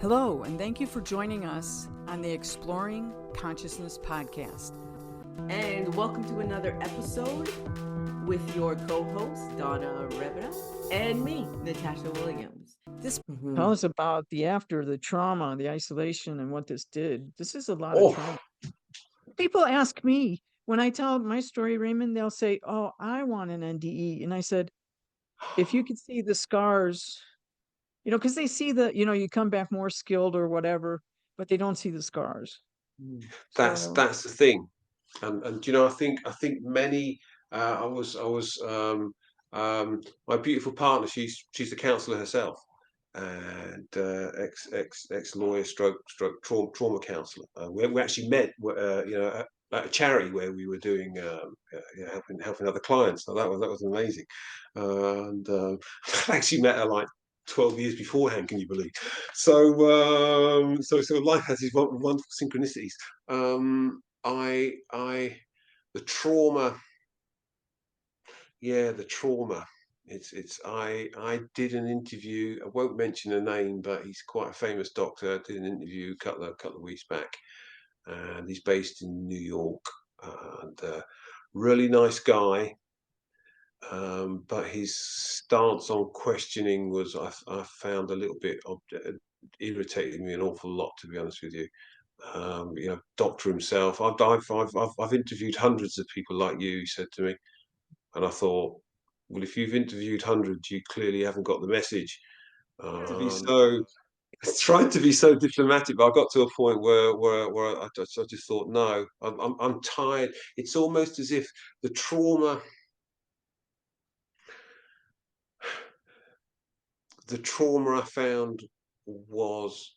Hello, and thank you for joining us on the Exploring Consciousness podcast. And welcome to another episode with your co-host, Donna Rebera, and me, Natasha Williams. Tell us about the after, the trauma, the isolation, and what this did. This is a lot of Oh, trauma. People ask me, when I tell my story, Raymond, they'll say, "Oh, I want an NDE." And I said, if you could see the scars, because they see you come back more skilled or whatever, but they don't see the scars. that's So, that's the thing, and I think many. My beautiful partner. She's a counsellor herself, and ex lawyer, stroke trauma counsellor. We actually met, at a charity where we were doing, helping other clients. So that was amazing, and I actually met her like 12 years beforehand. Can you believe? So life has these wonderful synchronicities. The trauma, yeah, the trauma. I did an interview. I won't mention a name, but he's quite a famous doctor. I did an interview a couple of weeks back, and he's based in New York, and really nice guy. But his stance on questioning was, I found a little bit irritated me an awful lot, to be honest with you. Doctor himself. I've interviewed hundreds of people like you, he said to me, and I thought, well, if you've interviewed hundreds, you clearly haven't got the message. To be so trying to be so diplomatic, but I got to a point where I just thought, no, I'm tired. It's almost as if the trauma, I found was,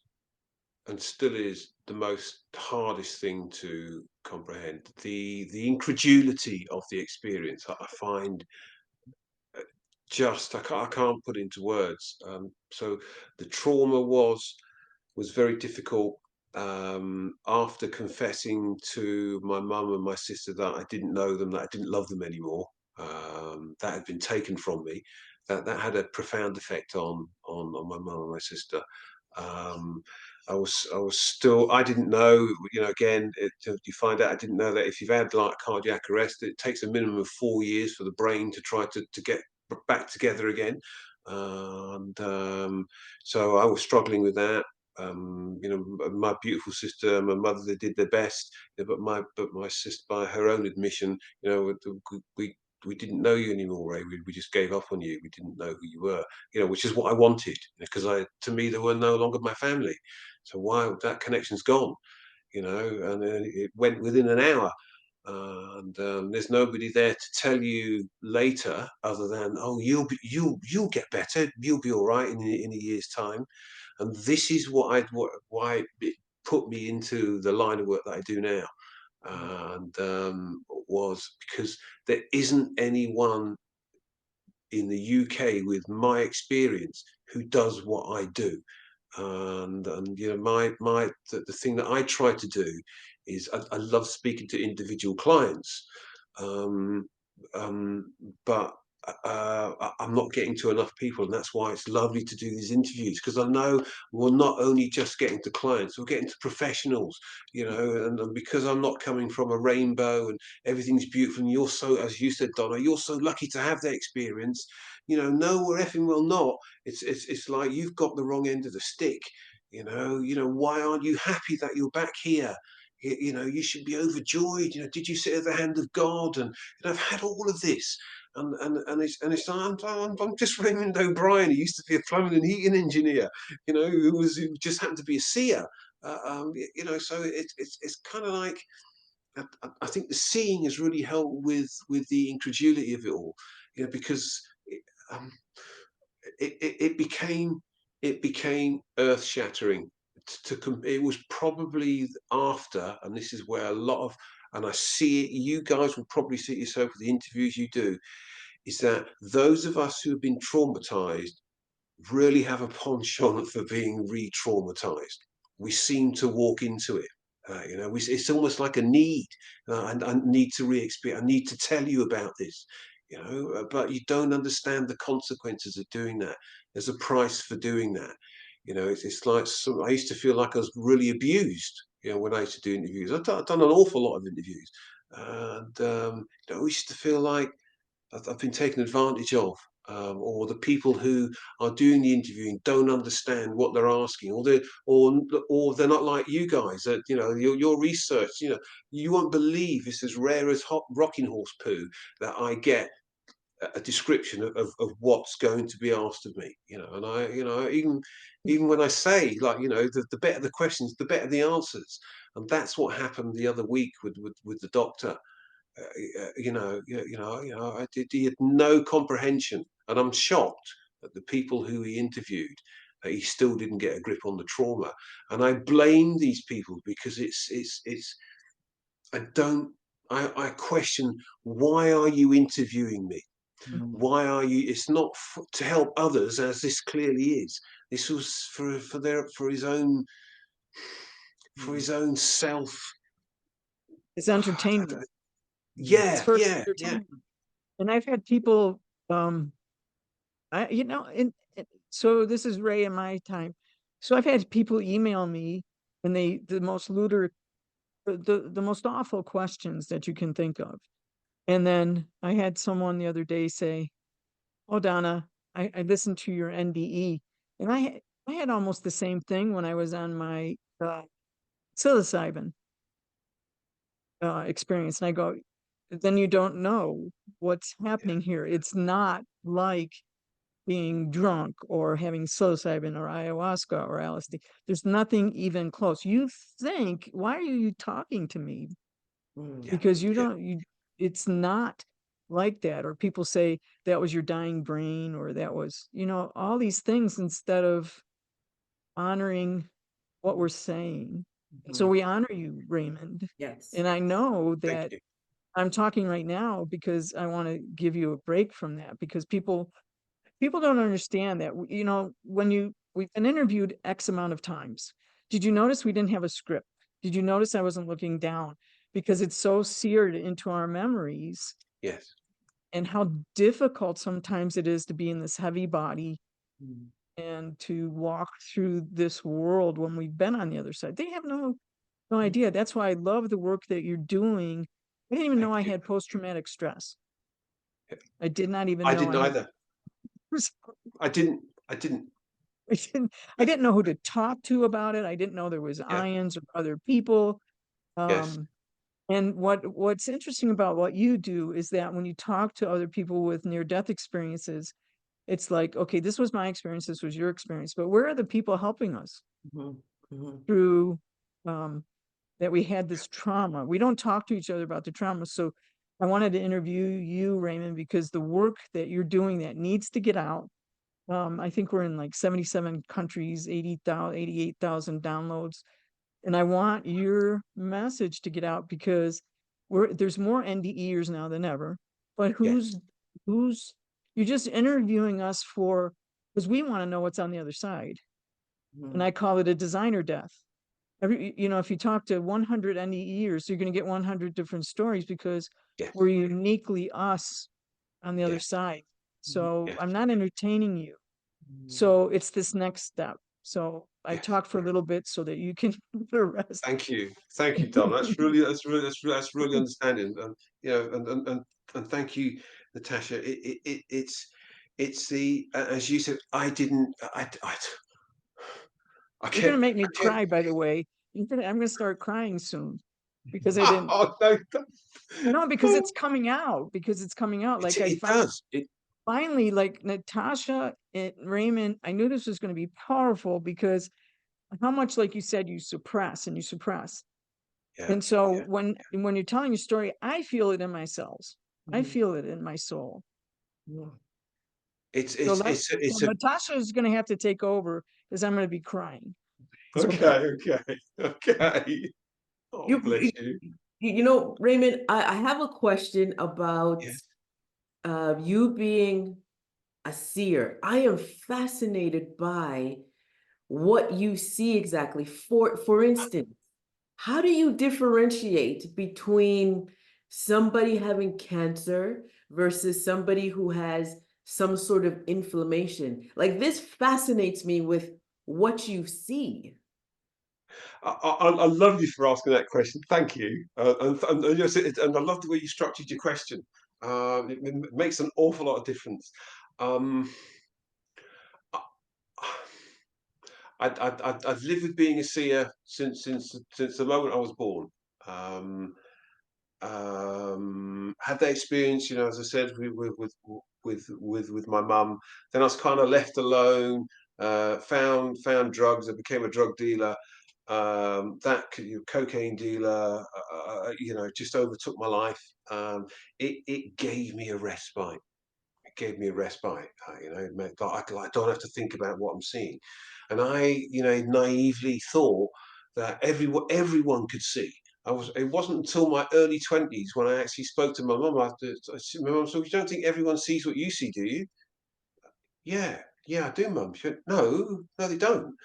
and still is, the most hardest thing to comprehend. The incredulity of the experience, I find, I can't put into words. So the trauma was very difficult. After confessing to my mum and my sister that I didn't know them, that I didn't love them anymore, that had been taken from me. That had a profound effect on my mum and my sister. Um, I was still, I didn't know, again, you find out, I didn't know that if you've had like cardiac arrest, it takes a minimum of 4 years for the brain to try to get back together again. And so I was struggling with that. My beautiful sister and my mother, they did their best, but my sister, by her own admission, we didn't know you anymore, Ray. We just gave up on you. We didn't know who you were, which is what I wanted, because to me, they were no longer my family. So why that connection's gone, and then it went within an hour. And there's nobody there to tell you later, other than, oh, you'll get better, you'll be all right in a year's time. And this is why it put me into the line of work that I do now, and was because there isn't anyone in the UK with my experience who does what I do. And the thing that I try to do is, I love speaking to individual clients, um, but I'm not getting to enough people, and that's why it's lovely to do these interviews, because I know we're not only just getting to clients, we're getting to professionals, and because I'm not coming from a rainbow and everything's beautiful, and you're so, as you said, Donna, you're so lucky to have that experience. No, we're effing well not. It's like you've got the wrong end of the stick. Why aren't you happy that you're back here? You should be overjoyed. Did you sit at the hand of God? And I've had all of this, and it's I'm just Raymond O'Brien. He used to be a plumbing and heating engineer. Who just happened to be a seer. So it's kind of like, I think the seeing has really helped with the incredulity of it all. Because um, it became earth shattering. It was probably after, and this is where a lot of, and I see it, you guys will probably see it yourself with the interviews you do, is that those of us who have been traumatized really have a penchant for being re-traumatized. We seem to walk into it. It's almost like a need. I need to re-experience. I need to tell you about this. But you don't understand the consequences of doing that. There's a price for doing that. You know, it's like I used to feel like I was really abused. You know, when I used to do interviews, I've done an awful lot of interviews, and you know, I used to feel like I've been taken advantage of, or the people who are doing the interviewing don't understand what they're asking, or they're not like you guys. That you know your research. You know, you won't believe it's as rare as hot rocking horse poo that I get a description of what's going to be asked of me. You know, and I, you know, even when I say like, you know, the better the questions, the better the answers, and that's what happened the other week with the doctor. He had no comprehension, and I'm shocked at the people who he interviewed that he still didn't get a grip on the trauma. And I blame these people because it's I don't I question, why are you interviewing me? Mhm. Why are you? It's not to help others, as this clearly is. This was for Mhm. his own self. It's entertainment. Mhm. It's Yeah, for yeah, yeah, entertainment. And I've had people, so this is Ray in my time. So I've had people email me and the most awful questions that you can think of. And then I had someone the other day say, "Oh, Donna, I listened to your NDE." And I had almost the same thing when I was on my psilocybin experience. And I go, then you don't know what's yeah. happening here. It's not like being drunk or having psilocybin or ayahuasca or LSD. There's nothing even close. You think, why are you talking to me? Mhm. Yeah, Because you yeah, don't, you, it's not like that. Or people say that was your dying brain, or that was, all these things instead of honoring what we're saying. So Mhm. we honor you, Raymond. Yes. And I know thank that you. I'm talking right now because I want to give you a break from that, because people don't understand that, we've been interviewed X amount of times. Did you notice we didn't have a script? Did you notice I wasn't looking down? Because it's so seared into our memories, Yes, and how difficult sometimes it is to be in this heavy body Mhm. and to walk through this world when we've been on the other side. They have no idea. That's why I love the work that you're doing. I didn't even thank know I you. had post-traumatic stress. Yeah. I did not even I know didn't I had. either. I didn't. I didn't. I didn't know who to talk to about it. I didn't know there was Yeah. ions or other people. Yes. Um, and what's interesting about what you do is that when you talk to other people with near-death experiences, it's like, okay, this was my experience, this was your experience, but where are the people helping us Mhm. Mhm. through that we had this trauma? We don't talk to each other about the trauma. So I wanted to interview you, Raymond, because the work that you're doing that needs to get out. I think we're in like 77 countries, 80,000, 88,000 downloads. And I want your message to get out because there's more NDErs now than ever. But Yes. who's you're just interviewing us for, because we want to know what's on the other side. And Mhm. I call it a designer death. If you talk to 100 NDErs, you're going to get 100 different stories because Yes. we're uniquely us on the other Yes. side. Mhm. So I'm Yes. not entertaining you. Mhm. So it's this next step. So I Yes. talked for a little bit so that you can do the rest. Thank you. Thank you, Don. That's really understanding. You know, and thank you, Natasha. It's the as you said. I You're gonna kept make me I kept. cry, by the way. I'm gonna start crying soon because I didn't. Oh no! No, because it's coming out. Because it's coming out. Like I It finally, does. It finally, like Natasha and Raymond. I knew this was going to be powerful because how much, like you said, you suppress and you suppress. Yeah. And so Yeah. when you're telling your story, I feel it in my cells. I Mhm. feel it in my soul. Mhm. It's So it's it's a- so it's a Natasha is going to have to take over because I'm going to be crying. It's okay. okay. Okay. Okay. Oh, You, bless you, you. Raymond, I have a question about Yes. you being a seer. I am fascinated by what you see exactly. For instance, how do you differentiate between somebody having cancer versus somebody who has some sort of inflammation? Like this fascinates me with what you see. I love you for asking that question. Thank you. Yes, and I love the way you structured your question. It makes an awful lot of difference. Um, I've lived with being a seer since the moment I was born. Um, had that experience, as I said, with my mum. Then I was kind of left alone. Found drugs. I became a drug dealer. Cocaine dealer, just overtook my life. It gave me a respite. It gave me a respite. It meant that I don't have to think about what I'm seeing, and I, naively thought that everyone could see. It wasn't until my early 20s when I actually spoke to my mum. I said, my mum, so you don't think everyone sees what you see, do you? Yeah, yeah, I do, mum. She went, no, no, they don't.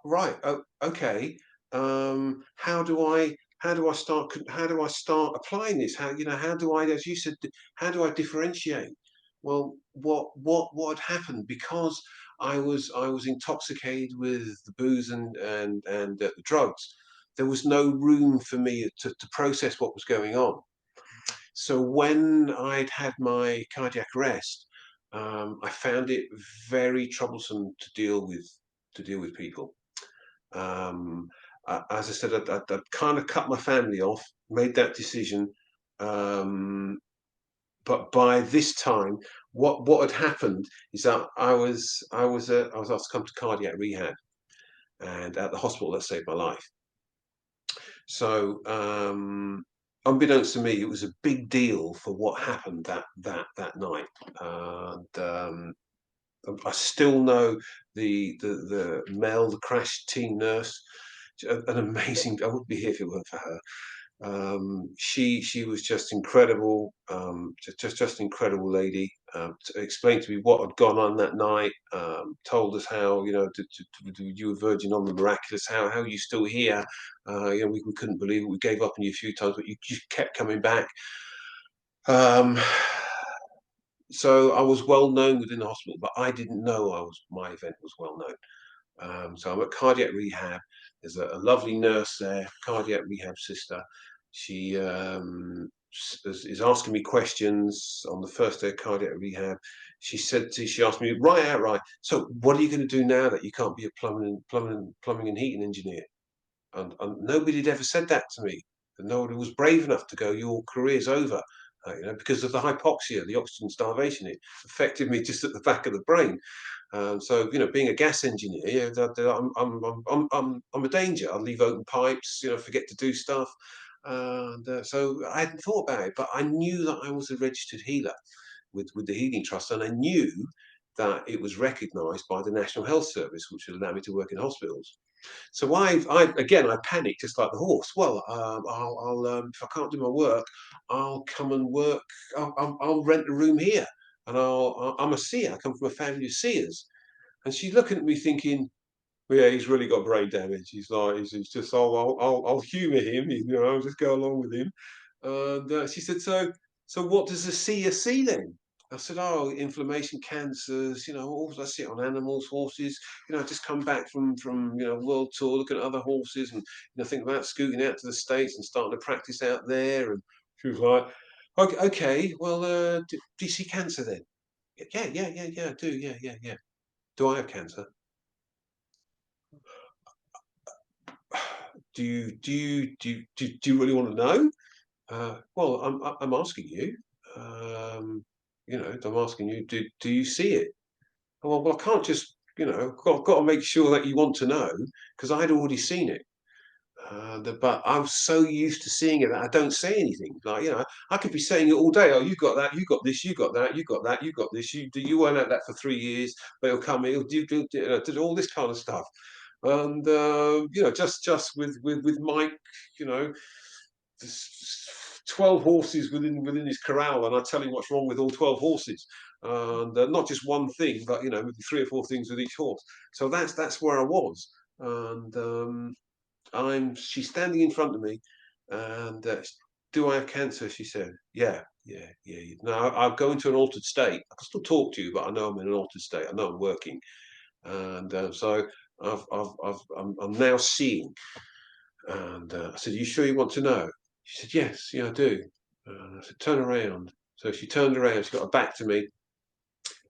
Right. Oh, okay. How do I start applying this? How do I, as you said, how do I differentiate? Well, what had happened, because I was intoxicated with the booze and the drugs. There was no room for me to process what was going on. So when I'd had my cardiac arrest, I found it very troublesome to deal with people. Um, as I said, I'd kind of cut my family off, made that decision. Um, but by this time, what had happened is that I was asked to come to cardiac rehab, and at the hospital that saved my life. So, unbeknownst to me, it was a big deal for what happened that night. And I still know the crash team nurse, an amazing. I wouldn't be here if it weren't for her. She was just incredible, just an incredible lady. Explained to me what had gone on that night. Told us how, you were verging on the miraculous. How you still here? We couldn't believe it. We gave up on you a few times, but you kept coming back. Um, so I was well known within the hospital, but I didn't know my event was well known. So I'm at cardiac rehab. There's a lovely nurse there, cardiac rehab sister. She is asking me questions on the first day of cardiac rehab. She asked me right outright, so what are you going to do now that you can't be a plumbing and heating engineer? And nobody had ever said that to me. And nobody was brave enough to go, your career's over. Because of the hypoxia, the oxygen starvation, it affected me just at the back of the brain. So being a gas engineer, I'm a danger. I leave open pipes, forget to do stuff, and so I hadn't thought about it. But I knew that I was a registered healer with the Healing Trust, and I knew that it was recognised by the National Health Service, which would allow me to work in hospitals. So I panicked just like the horse. Well, I'll if I can't do my work, I'll come and work. I'll rent a room here, and I'm a seer. I come from a family of seers. And she's looking at me thinking, well, yeah, he's really got brain damage. He's just, I'll humour him. I'll just go along with him. And she said, so what does a seer see then? I said, oh, inflammation, cancers, all I see it on animals, horses. I just come back from world tour, looking at other horses, and think about scooting out to the States and starting to practice out there. And she was like, okay, well, do you see cancer then? Yeah, I do, yeah. Do I have cancer? Do you really want to know? Well, I'm asking you. I'm asking you. Do you see it? Well, I can't just. Got to make sure that you want to know, because I'd already seen it. But I'm so used to seeing it that I don't say anything. Like, I could be saying it all day. Oh, you got that. You got this. You got that. You got that. You got this. You won't have that for 3 years, but it'll come. It'll do all this kind of stuff. And just with Mike, you know, 12 horses within his corral, and I tell him what's wrong with all 12 horses, and not just one thing, but maybe 3 or 4 things with each horse. So that's where I was, and she's standing in front of me, and do I have cancer? She said, yeah. Now I'll go into an altered state. I can still talk to you, but I know I'm in an altered state. I know I'm working. And so I'm now seeing. And I said, "You sure you want to know?" She said, "Yes, yeah, I do." And I said, "Turn around." So she turned around. She got her back to me.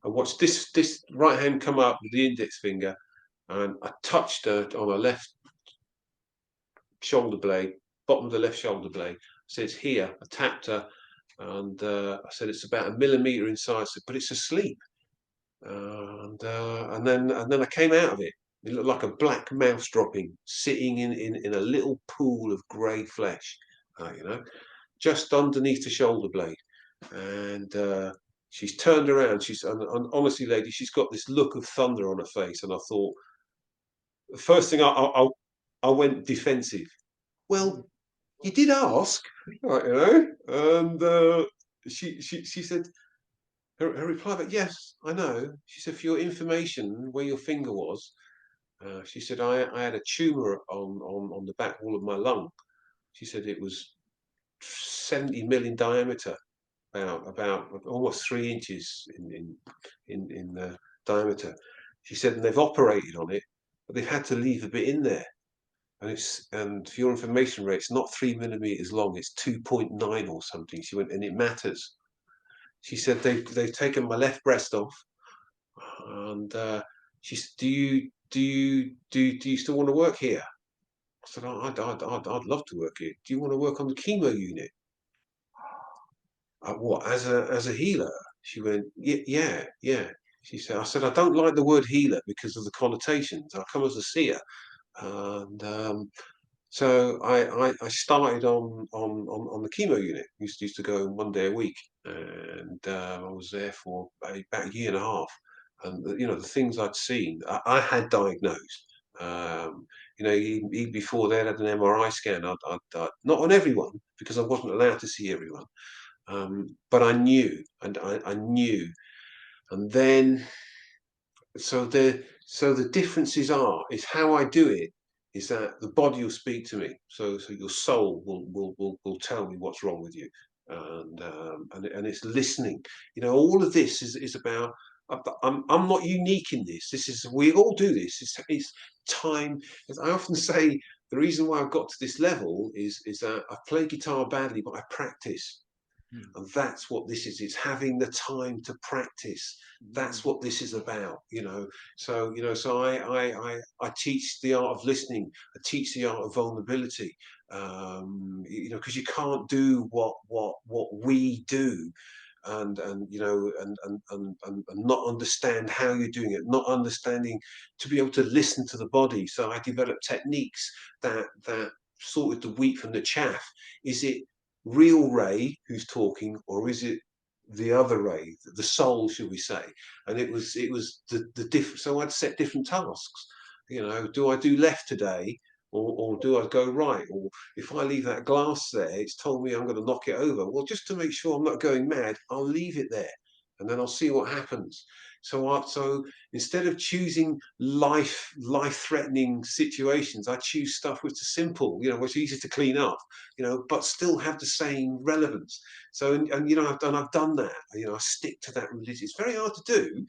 I watched this right hand come up with the index finger, and I touched her on her left shoulder blade, bottom of the left shoulder blade. I said, "It's here." I tapped her, and I said, "It's about a millimeter inside." I said, "But it's asleep." And then I came out of it. It looked like a black mouse dropping, sitting in a little pool of grey flesh, just underneath the shoulder blade. And she's turned around. And honestly, lady, she's got this look of thunder on her face. And I thought, the first thing I went defensive. Well, you did ask, right, And she said, her reply, but yes, I know. She said, for your information, where your finger was, she said, I had a tumor on the back wall of my lung. She said it was 70 mil in diameter, about almost 3 inches in diameter. She said, and they've operated on it, but they've had to leave a bit in there. And for your information, Ray, it's not 3 millimeters long, it's 2.9 or something. She went, and it matters. She said they've taken my left breast off, and she said, "Do you still want to work here?" I said, "I'd love to work here. Do you want to work on the chemo unit?" What, as a healer? She went, yeah, yeah. She said, I said, "I don't like the word healer because of the connotations. I come as a seer." And so I started on the chemo unit. Used to go 1 day a week, and I was there for about a year and a half. And the things I'd seen, I had diagnosed. Even before they had an MRI scan. Not on everyone because I wasn't allowed to see everyone, but I knew, and I knew, and then so the differences is how I do it is that the body will speak to me. So your soul will tell me what's wrong with you, and it's listening. All of this is about. I'm not unique in this. We all do this. It's time. As I often say, the reason why I've got to this level is that I play guitar badly, but I practice. And that's what this is. It's having the time to practice. That's what this is about. So I teach the art of listening. I teach the art of vulnerability. Because you can't do what we do, and not understand how you're doing it, not understanding to be able to listen to the body. So I developed techniques that sorted the wheat from the chaff. Is it real Ray who's talking, or is it the other Ray, the soul, should we say? And it was the different. So I'd set different tasks. Do I do left today, or do I go right? Or if I leave that glass there, it's told me I'm going to knock it over. Well, just to make sure I'm not going mad, I'll leave it there, and then I'll see what happens. So instead of choosing life-threatening situations, I choose stuff which is simple, which is easy to clean up, but still have the same relevance. So I've done that. I stick to that religion. It's very hard to do.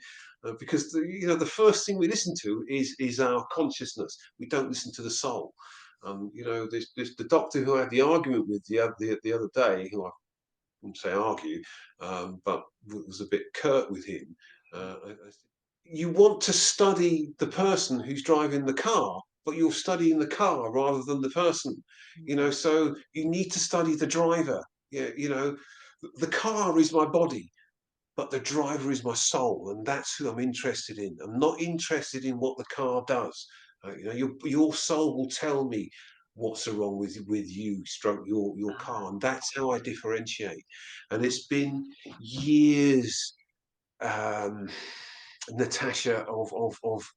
Because the first thing we listen to is our consciousness. We don't listen to the soul. There's the doctor who I had the argument with the other day, who I wouldn't say argue, but was a bit curt with him. You want to study the person who's driving the car, but you're studying the car rather than the person. So you need to study the driver. Yeah, the car is my body, but the driver is my soul, and that's who I'm interested in. I'm not interested in what the car does. Your soul will tell me what's wrong with you, stroke your car, and that's how I differentiate. And it's been years, Natahsa, of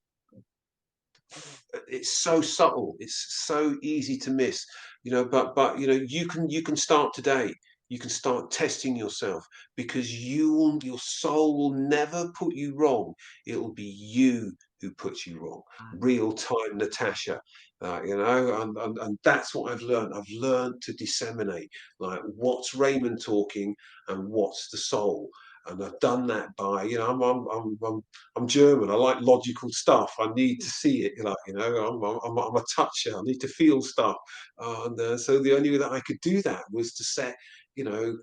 it's so subtle, it's so easy to miss, but you can start today. You can start testing yourself, because your soul will never put you wrong. It will be you who puts you wrong. Real time Natahsa. And that's what I've learned. I've learned to disseminate, like, what's Raymond talking and what's the soul. and I've done that by, you know, I'm German. I like logical stuff. I need to see it. Like, you know, I'm a toucher. I need to feel stuff. And so the only way that I could do that was to set, you know,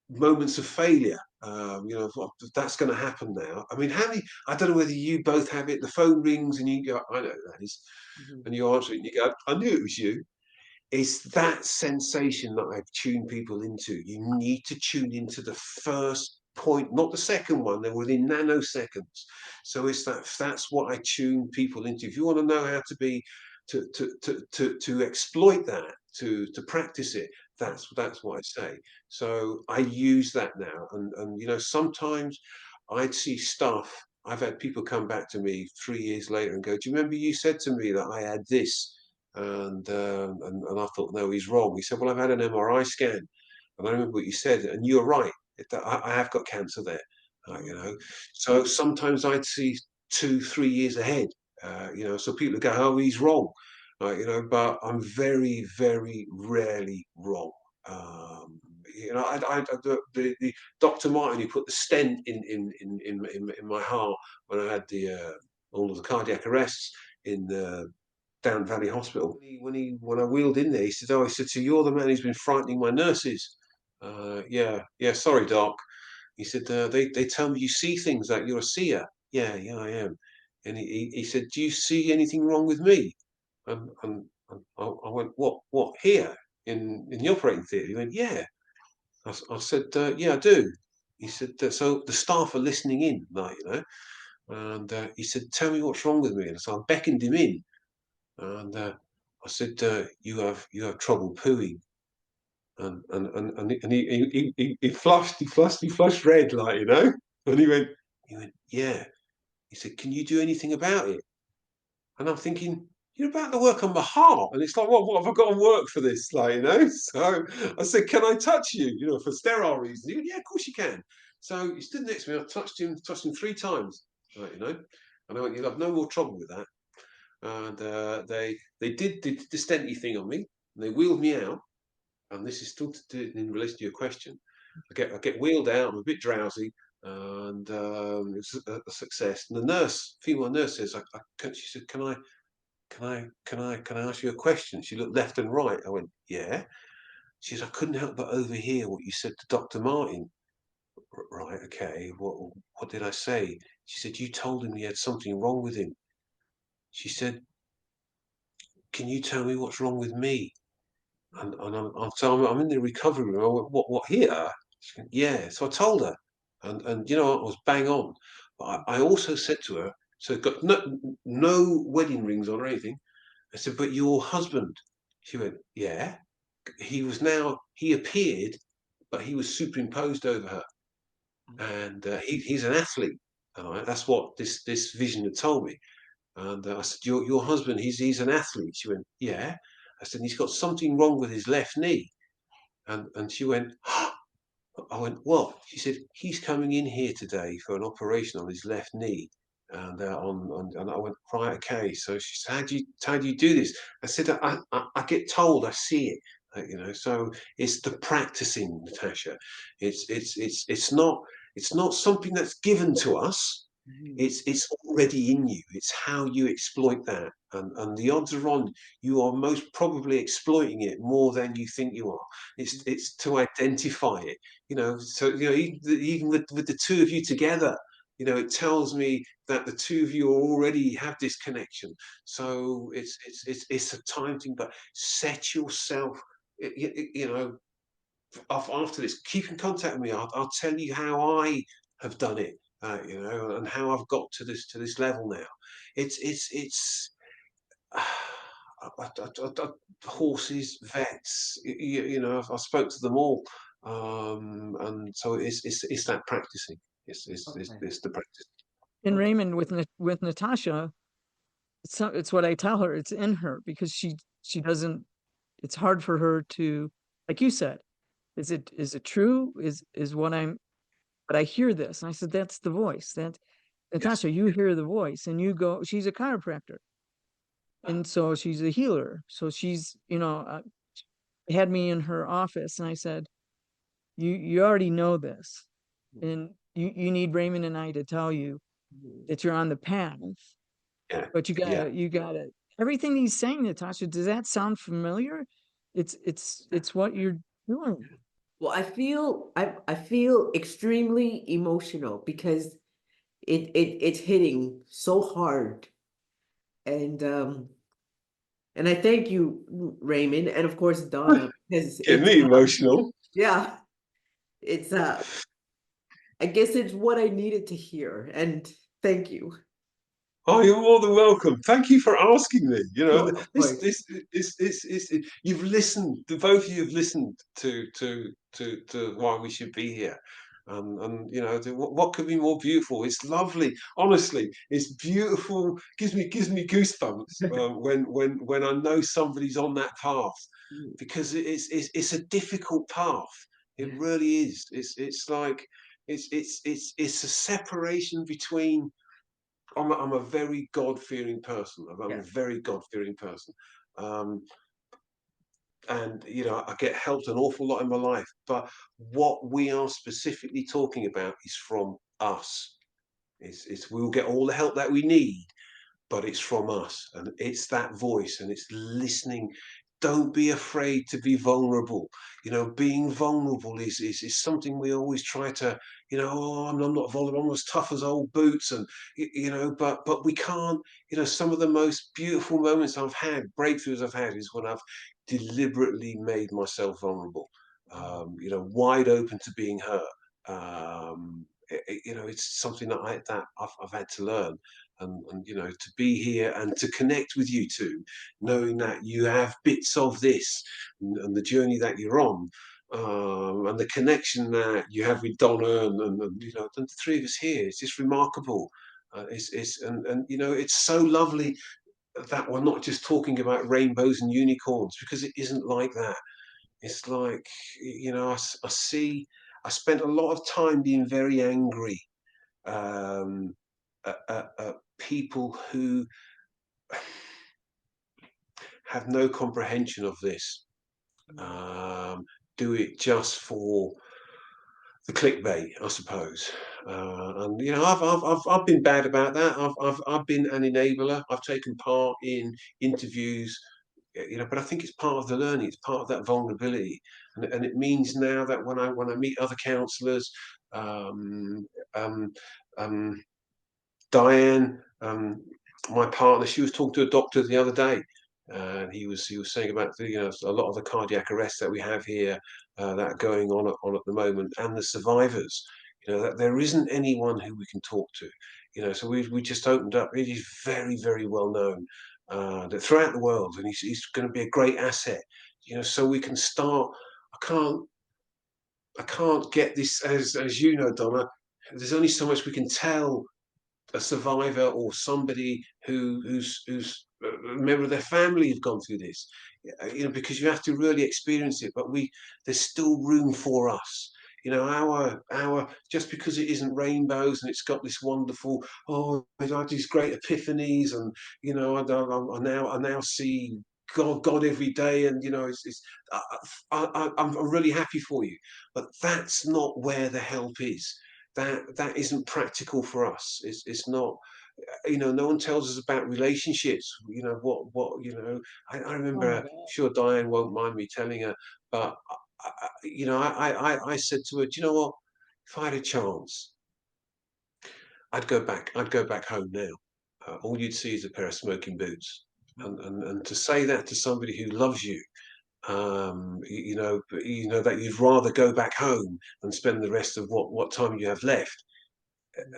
moments of failure. You know, that's going to happen now. I mean, how many? I don't know whether you both have it. The phone rings and you go, I know who that is, Mhm. and you answer it and you go, I knew it was you. It's that sensation that I've tuned people into. You need to tune into the first point, not the second one. They're within nanoseconds. So that's what I tune people into. If you want to know how to be to exploit that, to practice it, that's what I say. So I use that now, and you know, sometimes I'd see stuff. I've had people come back to me 3 years later and go, "Do you remember you said to me that I had this?" And I thought, no, he's wrong. He said, well, I've had an MRI scan, and I remember what you said, and you're right. I have got cancer there, you know. So sometimes I'd see 2, 3 years ahead, you know. So people go, oh, he's wrong, you know. But I'm very, very rarely wrong. You know, the Dr. Martin who put the stent in my heart when I had the all of the cardiac arrests in the Down Valley Hospital. When I wheeled in there, he said, "Oh, he said, so you're the man who's been frightening my nurses." Yeah. Sorry, doc. He said, "They tell me you see things like you're a seer." Yeah, I am. And he said, "Do you see anything wrong with me?" And I went, "What here in the operating theatre?" He went, "Yeah." I said, "Yeah, I do." He said, "So the staff are listening in, like, you know." And he said, "Tell me what's wrong with me." And so I beckoned him in. And I said, you have trouble pooing." And he flushed red, like, you know. And he went, yeah. He said, "Can you do anything about it?" And I'm thinking, you're about to work on my heart. And it's like, what have I got to work for this? Like, you know. So I said, "Can I touch you? You know, for sterile reasons." He went, "Yeah, of course you can." So he stood next to me. I touched him 3 times, like, you know. And I went, "You'll have no more trouble with that." And they did the stenty thing on me. And they wheeled me out, and this is still to do in relation to your question. I get wheeled out. I'm a bit drowsy, and it's a success. And the nurse, female nurse, says, she said, can I ask you a question?" She looked left and right. I went, "Yeah." She said, "I couldn't help but overhear what you said to Dr. Martin." Right, okay. What did I say?" She said, "You told him he had something wrong with him." She said, "Can you tell me what's wrong with me?" And I'm in the recovery room. I went, "What here?" She went, "Yeah." So I told her, and you know, I was bang on. But I also said to her, so got no wedding rings on or anything. I said, "But your husband?" She went, "Yeah." He appeared, but he was superimposed over her, and he's an athlete. All right, that's what this vision had told me. And I said, your husband, he's an athlete." She went, "Yeah." I said, "He's got something wrong with his left knee." And she went, I went, "What?" She said, "He's coming in here today for an operation on his left knee." And I went, "Right, okay." So she said, "How do you do this?" I said, I get told, I see it. You know, so it's the practicing, Natasha. It's not something that's given to us. Mhm. It's already in you. It's how you exploit that, and the odds are on you are most probably exploiting it more than you think you are. It's to identify it, you know. So, you know, even with the two of you together, you know, it tells me that the two of you already have this connection. So it's a time thing, but set yourself, you know, after this, keep in contact with me. I'll tell you how I have done it, you know, and how I've got to this level now. It's horses, vets, you know. I spoke to them all, and so it's that practicing. Okay. It's the practice. And Okay. Raymond, with Natasha, it's what I tell her. It's in her because she doesn't. It's hard for her to, like you said, is it true? Is what I'm? But I hear this, and I said that's the voice. That Yes. Natasha, you hear the voice, and you go. She's a chiropractor, and so she's a healer. So she's, had me in her office, and I said, you already know this. and you need Raymond and I to tell you that you're on the path, Yeah, but yeah. you gotta everything he's saying, Natasha, does that sound familiar? It's what you're doing. Well, I feel extremely emotional because it's hitting so hard. And and I thank you, Raymond, and of course Donna, because Get it's me emotional. yeah, it's I guess it's what I needed to hear. And thank you. Oh, you're more than welcome. Thank you for asking me. You know, Of course. you've listened. The both of you have listened to why we should be here, and you know, what could be more beautiful? It's lovely. Honestly, it's beautiful. Gives me goosebumps when I know somebody's on that path, Mm, because it's a difficult path. It yeah, really is. It's like it's a separation between. I'm a very God-fearing person. I'm yeah. a very God-fearing person. Um, and you know, I get helped an awful lot in my life. But what we are specifically talking about is from us. It's we'll get all the help that we need, but it's from us, and it's that voice, and it's listening. Don't be afraid to be vulnerable. You know, being vulnerable is something we always try to, you know, oh, I'm not vulnerable, I'm as tough as old boots, and you know, but we can't. You know, some of the most beautiful moments I've had, breakthroughs I've had, is when I've deliberately made myself vulnerable. You know, wide open to being hurt. You know, it's something that I've had to learn, and you know, to be here and to connect with you two, knowing that you have bits of this, and the journey that you're on, and the connection that you have with Donna, and you know, the three of us here, it's just remarkable. It's and you know, it's so lovely that we're not just talking about rainbows and unicorns, because it isn't like that. It's like, you know, I see. I spent a lot of time being very angry, um, at people who have no comprehension of this, um, do it just for the clickbait, I suppose. And you know, I've been bad about that. I've been an enabler. I've taken part in interviews, you know, but I think it's part of the learning. It's part of that vulnerability, and it means now that when I meet other counsellors, um, um, um, Diane, my partner, she was talking to a doctor the other day, and he was saying about the, you know, a lot of the cardiac arrests that we have here, that are going on at the moment, and the survivors. You know, that there isn't anyone who we can talk to. You know, so we just opened up. It is very very well known, that throughout the world, and he's going to be a great asset. You know, so we can start. I can't I can't get this, as you know, Donna. There's only so much we can tell a survivor or somebody who's a member of their family have gone through this, you know, because you have to really experience it. But there's still room for us. You know, our just because it isn't rainbows and it's got this wonderful, oh, I had these great epiphanies, and you know, I now see God every day, and you know, I'm really happy for you, but that's not where the help is. That isn't practical for us. It's not. You know, no one tells us about relationships. You know what you know. I Oh my remember. God. Sure, Diane won't mind me telling her, but you know, I said to her, do you know what? If I had a chance, I'd go back. I'd go back home now. All you'd see is a pair of smoking boots, and to say that to somebody who loves you, you know that you'd rather go back home and spend the rest of what time you have left.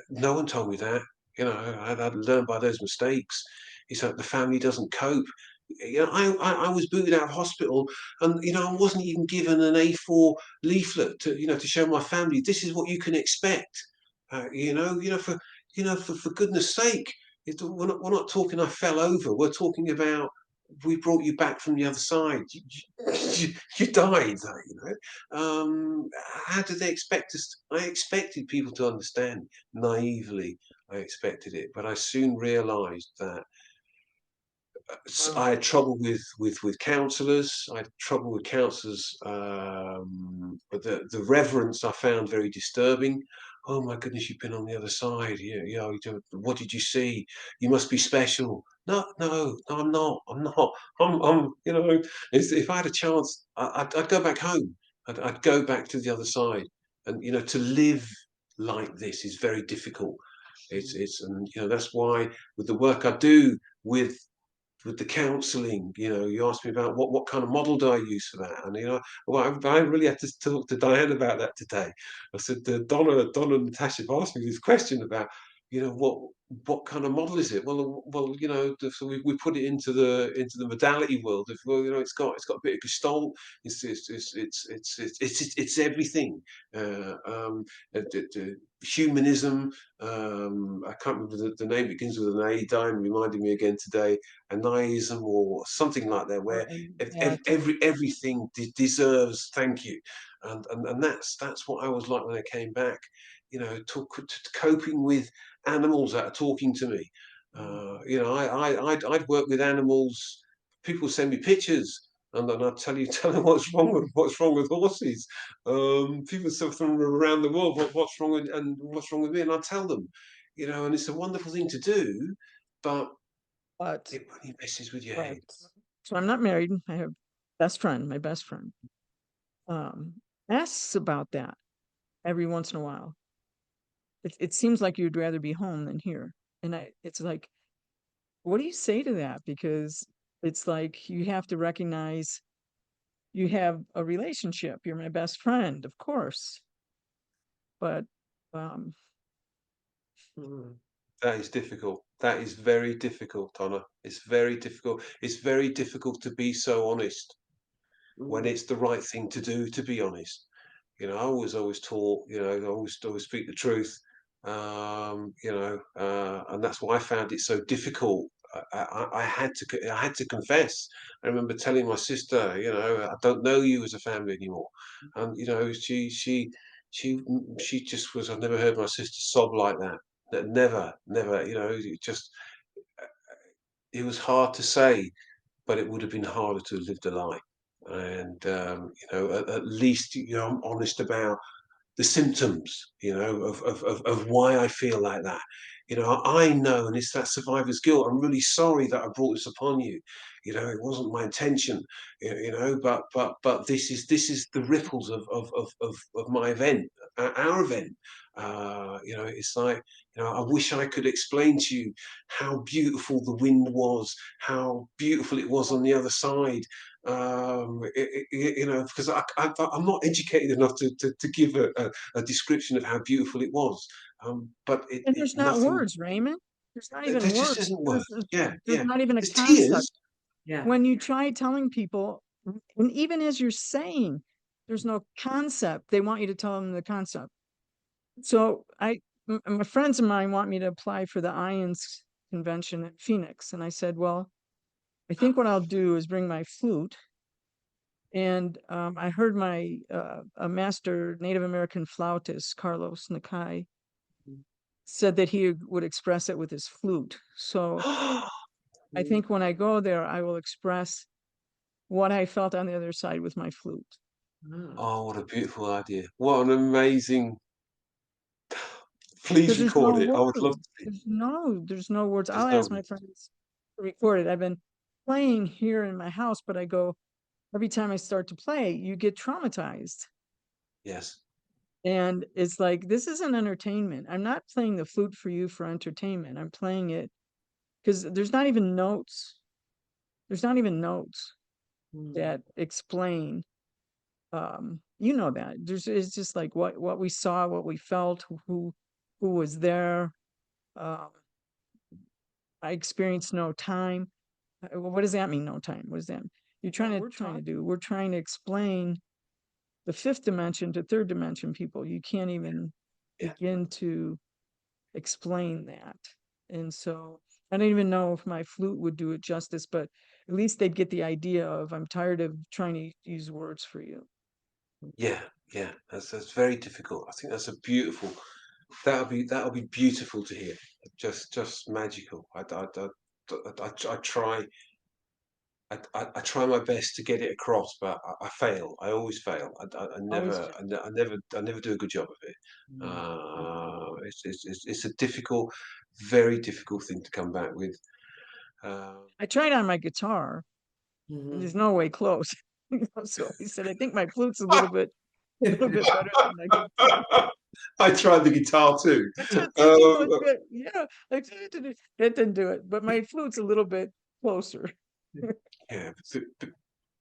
No one told me that. You know, I'd learned by those mistakes. It's like the family doesn't cope. You know, I was booted out of hospital, and you know, I wasn't even given an A4 leaflet to, you know, to show my family this is what you can expect. For goodness sake, we're not talking I fell over. We're talking about we brought you back from the other side. You died, you know. How did they expect us? I expected people to understand naively. I expected it, but I soon realised that I had trouble with counsellors. I had trouble with counsellors, but the reverence I found very disturbing. Oh my goodness, you've been on the other side. What did you see? You must be special. No, no, no, I'm not. I'm not. If I had a chance, I'd go back home. I'd go back to the other side. And to live like this is very difficult. And that's why with the work I do with the counselling, you asked me about what kind of model do I use for that, and well, I really had to talk to Diane about that today. I said, Donna and Natasha have asked me this question about, what kind of model is it? Well, so we put it into the modality world. If well, it's got a bit of Gestalt. It's everything. Humanism. I can't remember the name. Begins with an A. Diane reminded me again today. Aniism or something like that, where everything deserves thank you, and that's what I was like when I came back. Coping with animals that are talking to me. I'd work with animals. People send me pictures, and then I'd tell them what's wrong with horses. People from around the world, what's wrong with me, and I tell them, and it's a wonderful thing to do, but But it really messes with your but head. so I'm not married. I have my best friend, um, asks about that every once in a while. It seems like you'd rather be home than here. And it's like, what do you say to that? Because it's like you have to recognize you have a relationship. You're my best friend, of course. But um, Mm. That is difficult. That is very difficult, Donna. It's very difficult. It's very difficult to be so honest when Mm. it's the right thing to do, to be honest. I was always taught, I always speak the truth. And that's why I found it so difficult. I had to confess. I remember telling my sister, I don't know you as a family anymore. And she just was. I've never heard my sister sob like that. That never, never. It was hard to say, but it would have been harder to have lived a lie. And at least I'm honest about the symptoms, of why I feel like that. I know, and it's that survivor's guilt. I'm really sorry that I brought this upon you. It wasn't my intention. But this is the ripples of my event, our event. It's like I wish I could explain to you how beautiful the wind was, how beautiful it was on the other side. Because I'm not educated enough to give a description of how beautiful it was. But and there's not nothing. words, Raymond. There's not There even just words. isn't words. Yeah, There's yeah. not even a There's concept. tears. Yeah. When you try telling people, and even as you're saying, there's no concept, they want you to tell them the concept. So my friends of mine want me to apply for the IONS convention at Phoenix. And I said, well, I think what I'll do is bring my flute. And I heard a master Native American flautist, Carlos Nakai, said that he would express it with his flute. So I Mm. think when I go there, I will express what I felt on the other side with my flute. Ah. Oh, what a beautiful idea! What an amazing. Please Because there's no record it. I would love words. to see. There's no words. There's I'll no ask my words. friends to record it. I've been playing here in my house, but I go every time I start to play, you get traumatized. Yes. And it's like, this isn't entertainment. I'm not playing the flute for you for entertainment. I'm playing it because there's not even notes. There's not even notes Mm. that explain you know that. It's just like what we saw, what we felt, who was there. Um I experienced no time. What does that mean, no time? What does that mean? We're trying to explain the fifth dimension to third dimension people. You can't even Yeah. begin to explain that. And so I don't even know if my flute would do it justice, but at least they'd get the idea of I'm tired of trying to use words for you. Yeah. Yeah. That's very difficult. I think that's a beautiful. That'll be beautiful to hear. Just magical. I try. I try my best to get it across, but I fail. I always fail. Always fail. I never do a good job of it. Mm. It's a difficult, very difficult thing to come back with. I tried on my guitar, and there's Mhm. no way close. So he said, I think my flute's a little bit better than my guitar. I tried the guitar too. It just didn't Um, look good. Yeah, like it didn't do it. But my flute's a little bit closer, a yeah,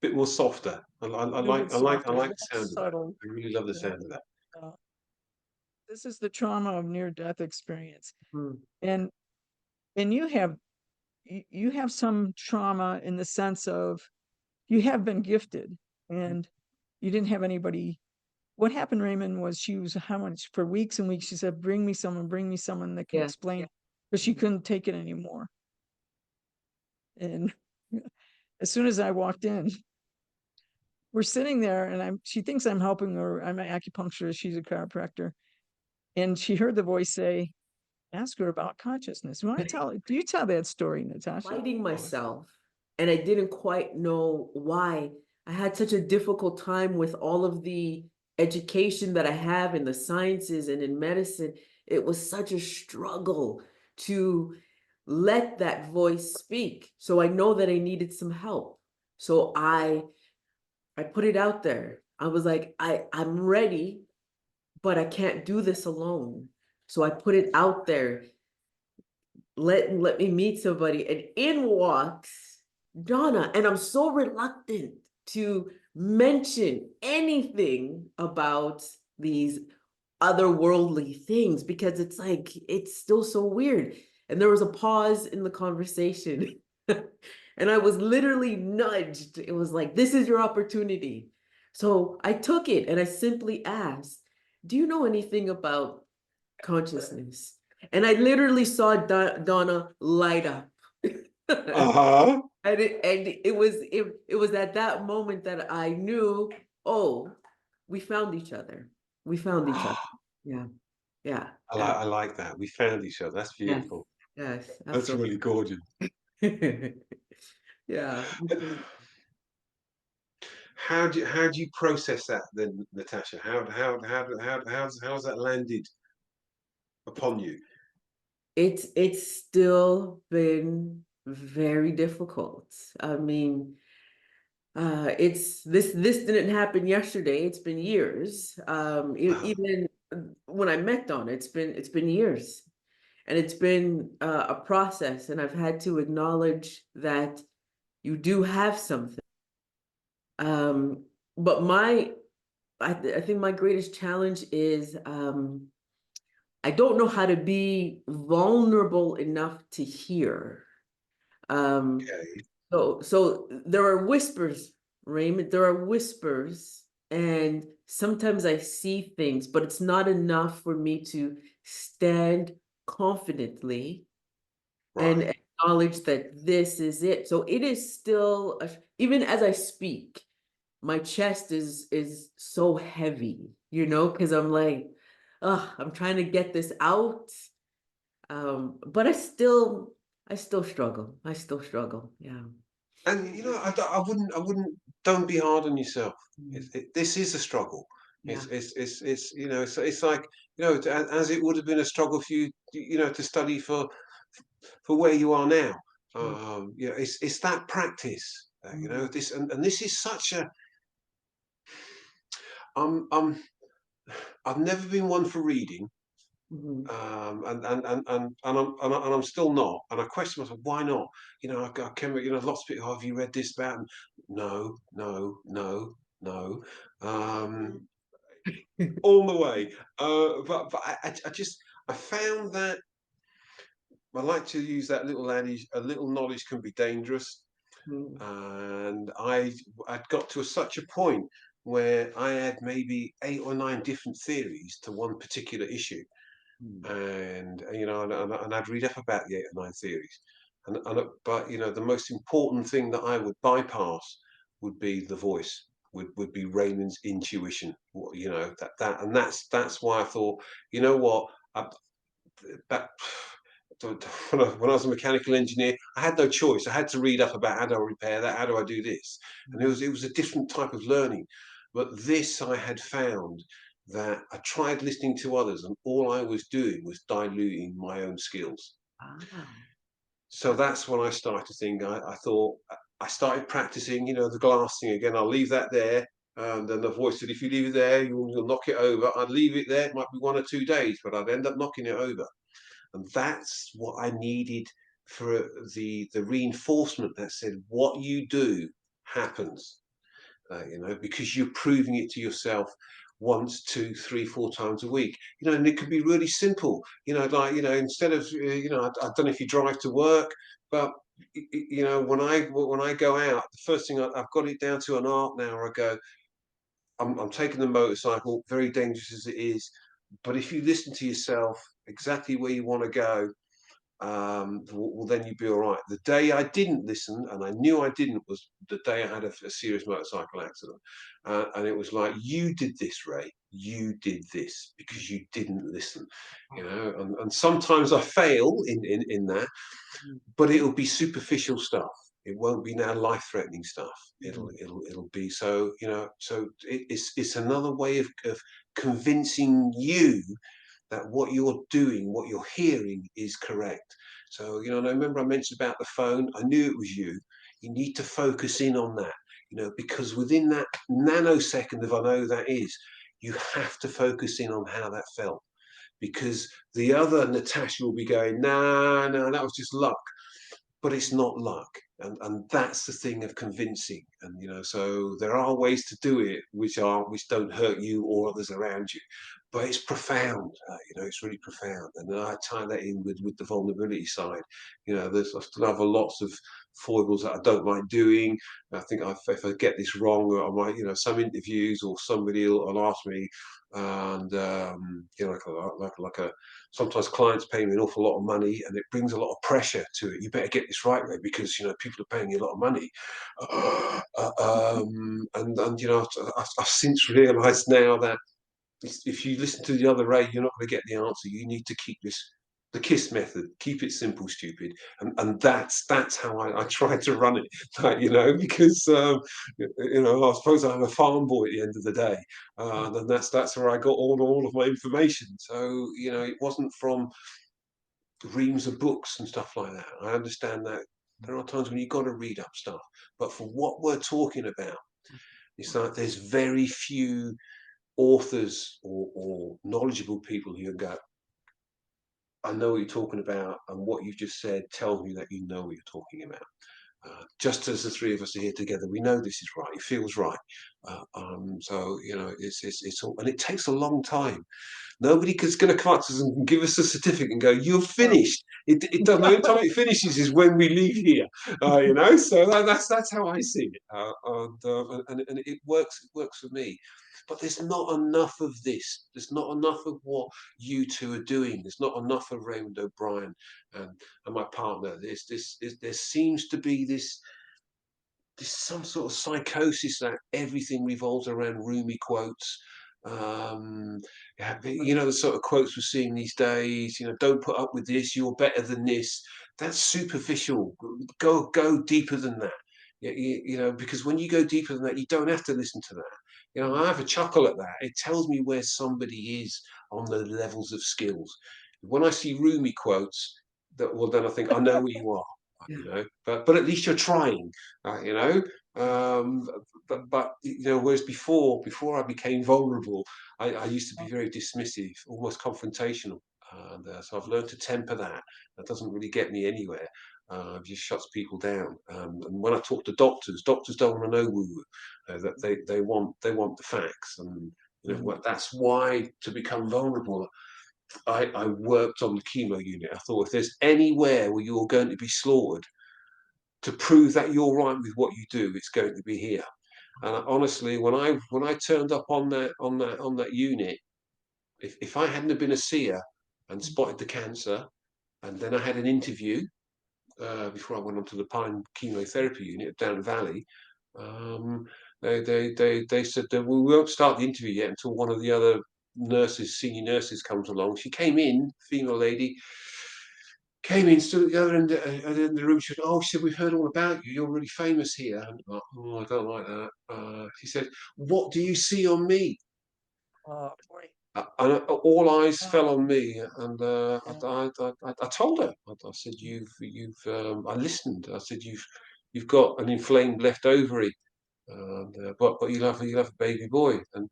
bit more softer. little bit I softer, like more the sound of that. subtle. I really love the Yeah. sound of that. Uh, this is the trauma of near-death experience, Mm. and you have you have some trauma in the sense of you have been gifted, and you didn't have anybody. What happened, Raymond, was she was how much for weeks and weeks. She said, bring me someone that can Yeah. explain, but she couldn't take it anymore. And as soon as I walked in, we're sitting there, and she thinks I'm helping her. I'm an acupuncturist. She's a chiropractor, and she heard the voice say, "Ask her about consciousness." Do you tell that story, Natahsa? Fighting myself, and I didn't quite know why. I had such a difficult time with all of the education that I have in the sciences and in medicine. It was such a struggle to let that voice speak. So I know that I needed some help. So I put it out there. I was like, I'm ready, but I can't do this alone. So I put it out there. Let me meet somebody. And in walks Donna. And I'm so reluctant to mention anything about these otherworldly things because it's like it's still so weird. And there was a pause in the conversation. And I was literally nudged. It was like, this is your opportunity. So I took it and I simply asked, do you know anything about consciousness? And I literally saw Donna light up. Uh-huh. And it was at that moment that I knew, oh, we found each other. We found each other. Yeah, yeah, I like that. We found each other. That's yes, beautiful. yes, That's absolutely. really gorgeous. Yeah. How do you process that then, Natasha? How's that landed upon you? It's still been very difficult. I mean, it's this didn't happen yesterday. It's been years. Uh, Even when I met Donna, it's been years, and it's been a process. And I've had to acknowledge that you do have something. But I think my greatest challenge is I don't know how to be vulnerable enough to hear. Um, okay. so there are whispers, Raymond. There are whispers, and sometimes I see things, but it's not enough for me to stand confidently and Right. acknowledge that this is it. So it is still, even as I speak, my chest is so heavy, because I'm like, I'm trying to get this out. But I still struggle. I still struggle. Yeah. And I wouldn't. Don't be hard on yourself. Mm. This is a struggle. Yeah. It's like as it would have been a struggle for you, to study for where you are now. Mm. It's that practice. Mm. This and this is such a. I'm I've never been one for reading. Mhm. And I'm still not. And I question myself, why not? I came, lots of people, have you read this about? And no, no, no, no, all the way. But I just, I found that I like to use that little adage: a little knowledge can be dangerous. Mm. And I'd got to such a point where I had maybe 8 or 9 different theories to one particular issue. Mm. And I'd read up about the 8 or 9 theories, but the most important thing that I would bypass would be the voice, would be Raymond's intuition. That's why I thought, you know what, that when I was a mechanical engineer, I had no choice. I had to read up about how do I repair that, how do I do this, and it was a different type of learning. But this, I had found that I tried listening to others, and all I was doing was diluting my own skills. Ah, So that's when I started to think. I thought I started practicing, the glass thing again. I'll leave that there. And then the voice said, if you leave it there, you'll knock it over. I'd leave it there. It might be 1 or 2 days, but I'd end up knocking it over. And that's what I needed for the reinforcement that said, what you do happens, because you're proving it to yourself once, two, three, 4 times a week, and it could be really simple, instead of, I don't know if you drive to work, but when I go out, the first thing I've got it down to an art now. I go, I'm taking the motorcycle, very dangerous as it is, but if you listen to yourself exactly where you want to go, well, then you'd be all right. The day I didn't listen, and I knew I didn't, was the day I had a serious motorcycle accident. And it was like, you did this, Ray. You did this because you didn't listen. And sometimes I fail in that, but it'll be superficial stuff. It won't be now life-threatening stuff. It'll be so, so it's another way of convincing you that what you're doing, what you're hearing is correct. So, and I remember I mentioned about the phone. I knew it was you. You need to focus in on that, because within that nanosecond of I know that is, you have to focus in on how that felt. Because the other Natasha will be going, nah, no, that was just luck. But it's not luck. And that's the thing of convincing. And so there are ways to do it which don't hurt you or others around you, but it's profound. It's really profound. And then I tie that in with the vulnerability side. I still have lots of foibles that I don't like doing. I think if I get this wrong, I might, some interviews or somebody will ask me, and like a sometimes clients pay me an awful lot of money, and it brings a lot of pressure to it. You better get this right, Ray, because people are paying you a lot of money. And I've since realised now that if you listen to the other Ray, you're not going to get the answer. You need to keep the KISS method. Keep it simple, stupid, and that's how I try to run it. Because I suppose I'm a farm boy at the end of the day, and that's where I got all of my information. So it wasn't from reams of books and stuff like that. I understand that there are times when you've got to read up stuff, but for what we're talking about, it's like there's very few authors or knowledgeable people who can go, I know what you're talking about, and what you've just said tells me that you know what you're talking about. Just as the three of us are here together, we know this is right. It feels right. So it's all, and it takes a long time. Nobody is going to come up to us and give us a certificate and go, "You're finished." It doesn't. The only time it finishes is when we leave here. So that's how I see it, and it works. It works for me. But there's not enough of this. There's not enough of what you two are doing. There's not enough of Raymond O'Brien and my partner. There seems to be this some sort of psychosis that everything revolves around Rumi quotes. The sort of quotes we're seeing these days. Don't put up with this. You're better than this. That's superficial. Go deeper than that. Because when you go deeper than that, you don't have to listen to that. I have a chuckle at that. It tells me where somebody is on the levels of skills. When I see Rumi quotes, then I think I know where you are. But at least you're trying. Whereas before I became vulnerable, I used to be very dismissive, almost confrontational. And so I've learned to temper that. That doesn't really get me anywhere. It just shuts people down. And when I talk to doctors don't want to know woo woo. That they want the facts. And that's why, to become vulnerable, I worked on the chemo unit. I thought, if there's anywhere where you're going to be slaughtered to prove that you're right with what you do, it's going to be here. And honestly, when I turned up on that unit, if I hadn't have been a seer and spotted the cancer, and then I had an interview before I went onto the Pine chemotherapy unit down the valley, they said that we won't start the interview yet until one of the other senior nurses comes along. She came in, female lady, came in, stood at the other end of the room. She said, "Oh," she said, "we've heard all about you. You're really famous here." And I'm like, "Oh, I don't like that." She said, "What do you see on me?" Oh boy. And all eyes fell Oh, on me, and yeah. I told her. I said, I listened. I said, "You've got an inflamed left ovary, and but you'll have a baby boy." And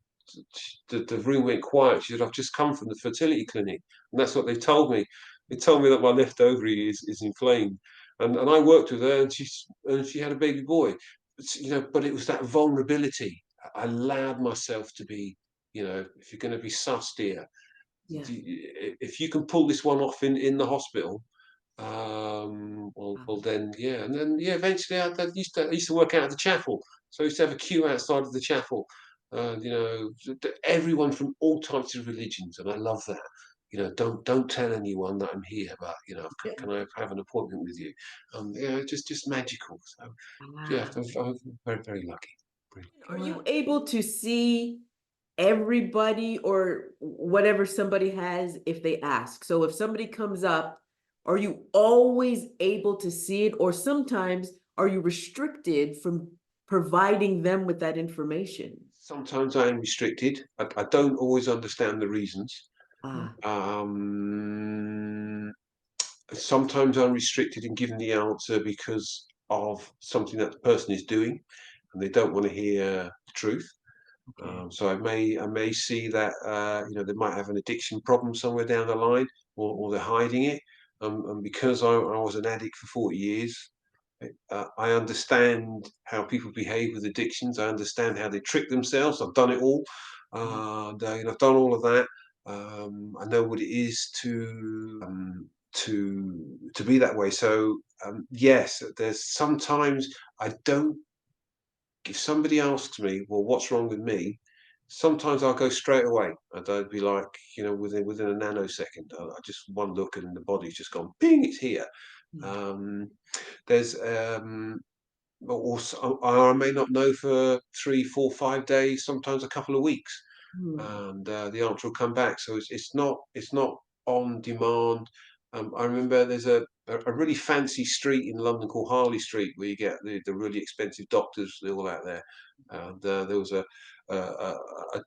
the room went quiet. She said, "I've just come from the fertility clinic, and that's what they told me. They told me that my left ovary is inflamed." And I worked with her, and she had a baby boy. But it was that vulnerability. I allowed myself to be, if you're going to be sus, dear, Yeah. if you can pull this one off in the hospital, well, Wow. then, yeah. And then, yeah, eventually I used to work out of the chapel. So I used to have a queue outside of the chapel. Everyone from all types of religions, and I love that. Don't tell anyone that I'm here, but Yeah. can I have an appointment with you? Just magical. So yeah, Wow. I'm very, very lucky. Really. Are Wow. you able to see everybody or whatever somebody has if they ask? So if somebody comes up, are you always able to see it, or sometimes are you restricted from providing them with that information? Sometimes I am restricted. I don't always understand the reasons. Ah, Um, Sometimes I'm restricted in giving the answer because of something that the person is doing, and they don't want to hear the truth. okay. So I may see that they might have an addiction problem somewhere down the line, or they're hiding it. And because I was an addict for 40 years, I understand how people behave with addictions. I understand how they trick themselves. I've done it all. Mm, I've done all of that. I know what it is to be that way. So yes, there's sometimes I don't. If somebody asks me, "Well, what's wrong with me?" Sometimes I'll go straight away, and I'd be like, within a nanosecond, I just one look, and the body's just gone, "Ping! It's here." mm, Um, there's or I may not know for 3, 4, 5 days, sometimes a couple of weeks, mm, and the answer will come back. So it's not on demand. I remember there's a really fancy street in London called Harley Street, where you get the really expensive doctors. They're all out there, and there was a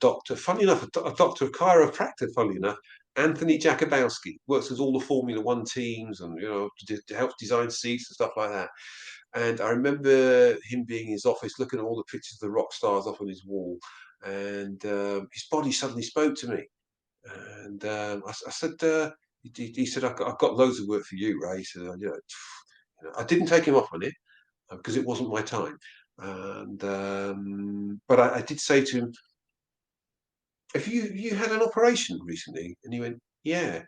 doctor. Funny enough, a doctor, a chiropractor. Funny enough. Anthony Jakubowski works with all the Formula One teams, and helps design seats and stuff like that. And I remember him being in his office looking at all the pictures of the rock stars up on his wall, and his body suddenly spoke to me. And I said, he said, "I've got loads of work for you, Ray." He said, I didn't take him off on it because it wasn't my time. And but I did say to him, "Have you had an operation recently?" And he went, "Yeah."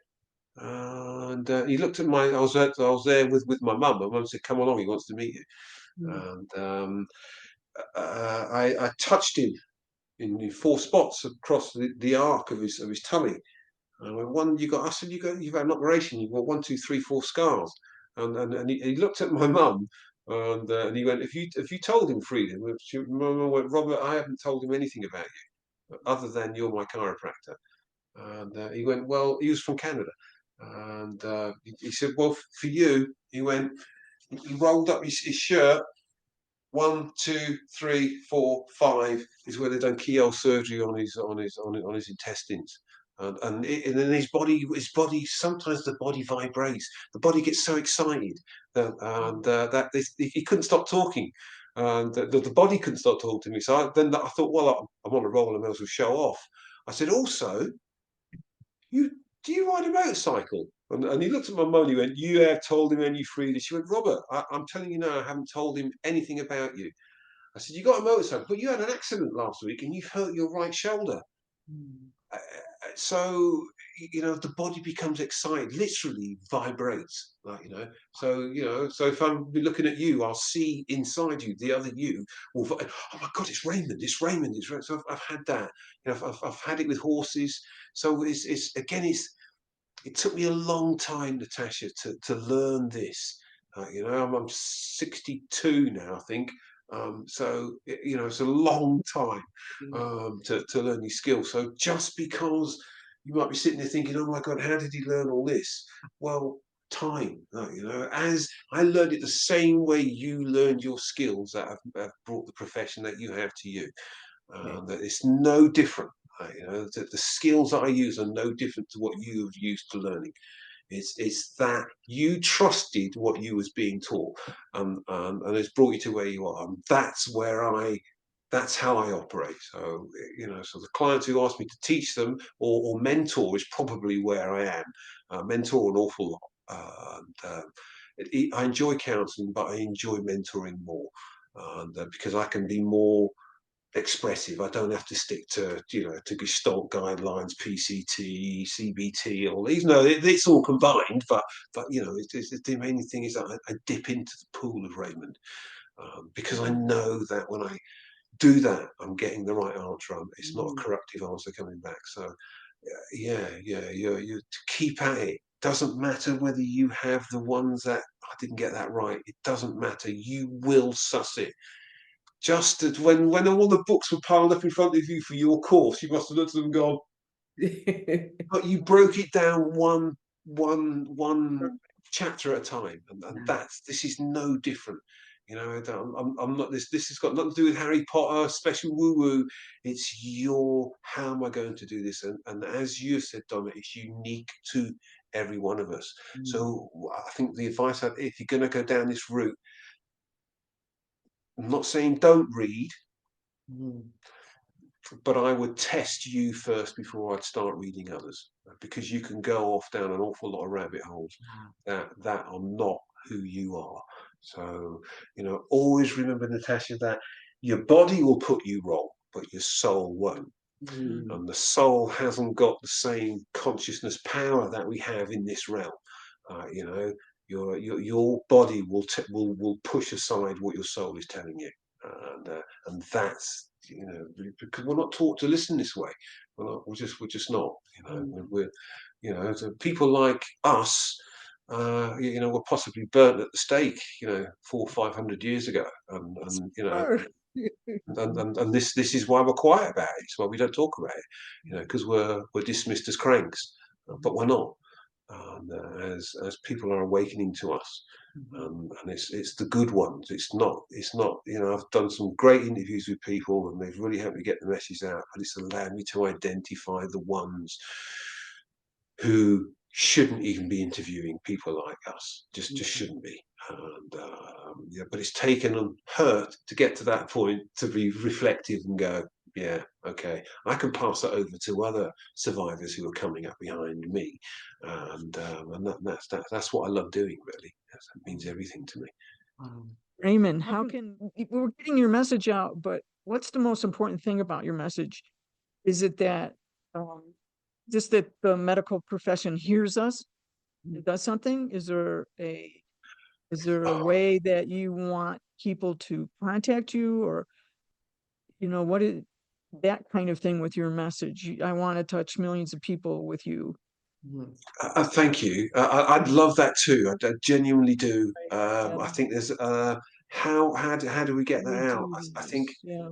And he looked at I was there with my mum. My mum said, "Come along, he wants to meet you." mm, And I touched him in 4 spots across the arc of his tummy. And I went, I said, you've had an operation. You've got 1, 2, 3, 4 scars. And he looked at my mum, and he went, "Have you told him, Freedom?" My mum went, "Robert, I haven't told him anything about you, other than you're my chiropractor." And he went, "Well," he was from Canada. And he said, "Well, for you," he went, he rolled up his shirt. 1, 2, 3, 4, 5 is where they've done keyhole surgery on his intestines. And then his body, sometimes the body vibrates. The body gets so excited that he couldn't stop talking. And the body couldn't stop talking to me. So I thought, well, I'm on a roll, and I may as well show off. I said, "Also, you do you ride a motorcycle?" And he looked at my mum, and he went, "You have told him any freely." She went, "Robert, I'm telling you now, I haven't told him anything about you." I said, "You got a motorcycle, but you had an accident last week, and you've hurt your right shoulder." mm, So the body becomes excited, literally vibrates, so if I'm looking at you, I'll see inside you the other you. Oh my God, it's Raymond, it's Raymond, it's Raymond. So I've had that. I've had it with horses. So it's again, it took me a long time, Natahsa, to learn this. I'm 62 now, I think. So it's a long time mm, to learn these skills. So just because you might be sitting there thinking, "Oh my God, how did he learn all this?" Well, time. As I learned it the same way you learned your skills that have brought the profession that you have to you. That it's no different. The skills that I use are no different to what you have used to learning. It's that you trusted what you was being taught, and it's brought you to where you are. And that's how I operate. So so the clients who ask me to teach them or mentor is probably where I am. Mentor an awful lot. I enjoy counselling, but I enjoy mentoring more, and because I can be more expressive. I don't have to stick to to Gestalt guidelines, PCT, CBT, all these. No, it's all combined. But it's the main thing is that I dip into the pool of Raymond, because I know that when I do that, I'm getting the right answer. It's not a corruptive answer coming back. So you to keep at it. Doesn't matter whether you have the ones that I didn't get that right. It doesn't matter. You will suss it. Just as when all the books were piled up in front of you for your course, you must have looked at them and gone, but you broke it down one chapter at a time, and this is no different. I'm not this. This has got nothing to do with Harry Potter, special woo woo. It's how am I going to do this? And as you said, Donna, it's unique to every one of us. So I think the advice, if you're going to go down this route, I'm not saying don't read, but I would test you first before I'd start reading others, because you can go off down an awful lot of rabbit holes that are not who you are. So always remember, Natahsa, that your body will put you wrong, but your soul won't. And the soul hasn't got the same consciousness power that we have in this realm. Your body will push aside what your soul is telling you, and that's because we're not taught to listen this way. We're just not. So people like us, were possibly burnt at the stake, 400-500 years ago, and this is why we're quiet about it. It's why we don't talk about it, because we're dismissed as cranks, but we're not. As people are awakening to us, and it's the good ones. It's not. I've done some great interviews with people, and they've really helped me get the message out. But it's allowed me to identify the ones who shouldn't even be interviewing people like us. Just shouldn't be. And but it's taken them hurt to get to that point, to be reflective and go, yeah, okay, I can pass that over to other survivors who are coming up behind me, and that's what I love doing. Really, that means everything to me. Raymond, how can we're getting your message out, but what's the most important thing about your message? Is it that just that the medical profession hears us and does something? Is there a way that you want people to contact you, or what is that kind of thing with your message? I want to touch millions of people with you. Thank you. I'd love that too. I genuinely do. Yeah. I think there's how do we get that We out? do I think this, yeah.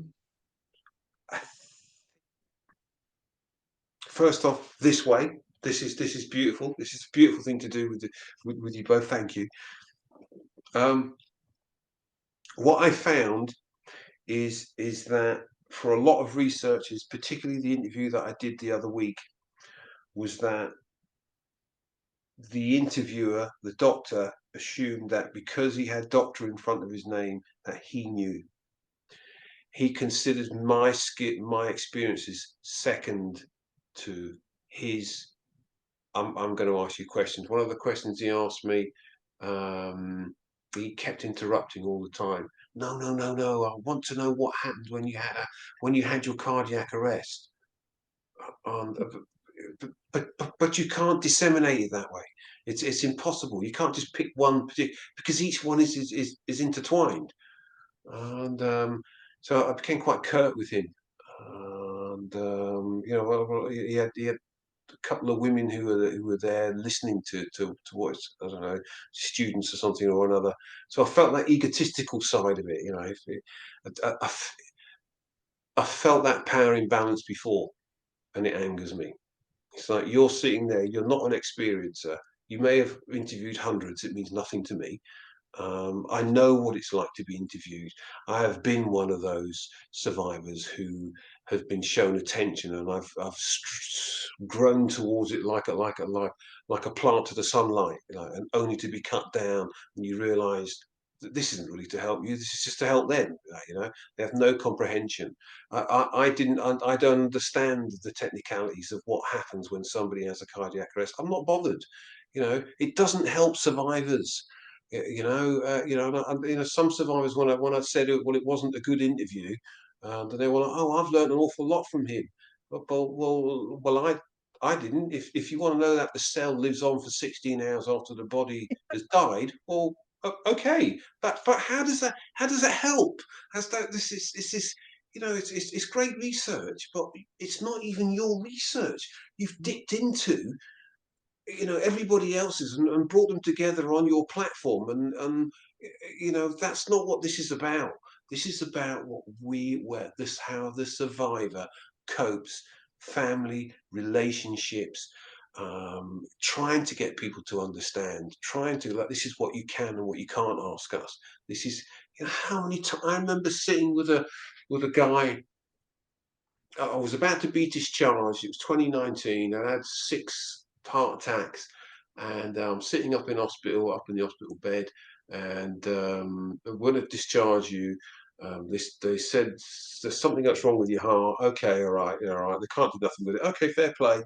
First off, this way. This is beautiful. This is a beautiful thing to do with you both. Thank you. What I found is that for a lot of researchers, particularly the interview that I did the other week, was that the interviewer, the doctor, assumed that because he had doctor in front of his name, that he knew. He considered my experiences second to his. I'm going to ask you questions. One of the questions he asked me, he kept interrupting all the time. No, no, no, no. I want to know what happened when you had your cardiac arrest. But you can't disseminate it that way. It's impossible. You can't just pick one particular, because each one is intertwined. And so I became quite curt with him. And he had a couple of women who were there listening to what, I don't know, students or something or another. So I felt that egotistical side of it. I felt that power imbalance before, and it angers me. It's like you're sitting there, you're not an experiencer, You may have interviewed hundreds. It means nothing to me. I know what it's like to be interviewed. I have been one of those survivors who have been shown attention, and I've grown towards it like a plant to the sunlight, and only to be cut down. And you realise that this isn't really to help you. This is just to help them. They have no comprehension. I don't understand the technicalities of what happens when somebody has a cardiac arrest. I'm not bothered. It doesn't help survivors. Some survivors, when I said it wasn't a good interview, and they were like, "Oh, I've learned an awful lot from him." I didn't. If you want to know that the cell lives on for 16 hours after the body has died, well, okay, but how does that help? Has that this is it's great research, but it's not even your research. You've dipped into everybody else's, and brought them together on your platform, and that's not what this is about. This is about how the survivor copes, family relationships, trying to get people to understand, trying to, like, this is what you can and what you can't ask us. This is, how many times I remember sitting with a guy. I was about to be discharged. It was 2019. I had 6 heart attacks, and sitting up in the hospital bed. And when they discharge you, they said there's something that's wrong with your heart. Okay, all right, yeah, all right. They can't do nothing with it. Okay, fair play.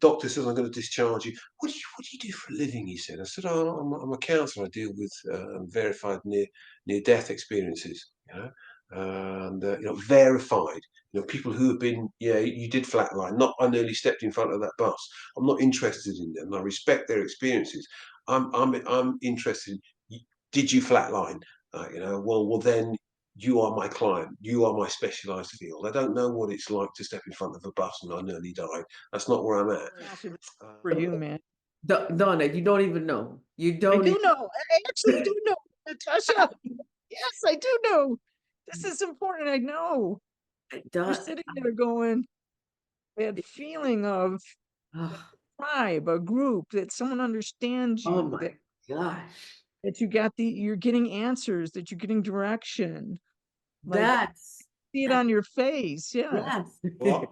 Doctor says I'm going to discharge you. What do you do for a living? He said. I said, oh, I'm a counsellor. I deal with verified near death experiences. And verified. People who have been, yeah, you did flatline. Not, I nearly stepped in front of that bus. I'm not interested in them. I respect their experiences. I'm interested. Did you flatline? Well, then you are my client. You are my specialised field. I don't know what it's like to step in front of a bus and I nearly died. That's not where I'm at. For you, man. Donna, you don't even know. You I don't do even know. I actually do know, Natasha. Yes, I do know. This is important. I know. You're Don, sitting there going, that feeling of oh, tribe, a group, that someone understands oh you, my gosh. that you're getting answers, that you're getting direction. Like, That's see it on your face. Yeah. yes. What?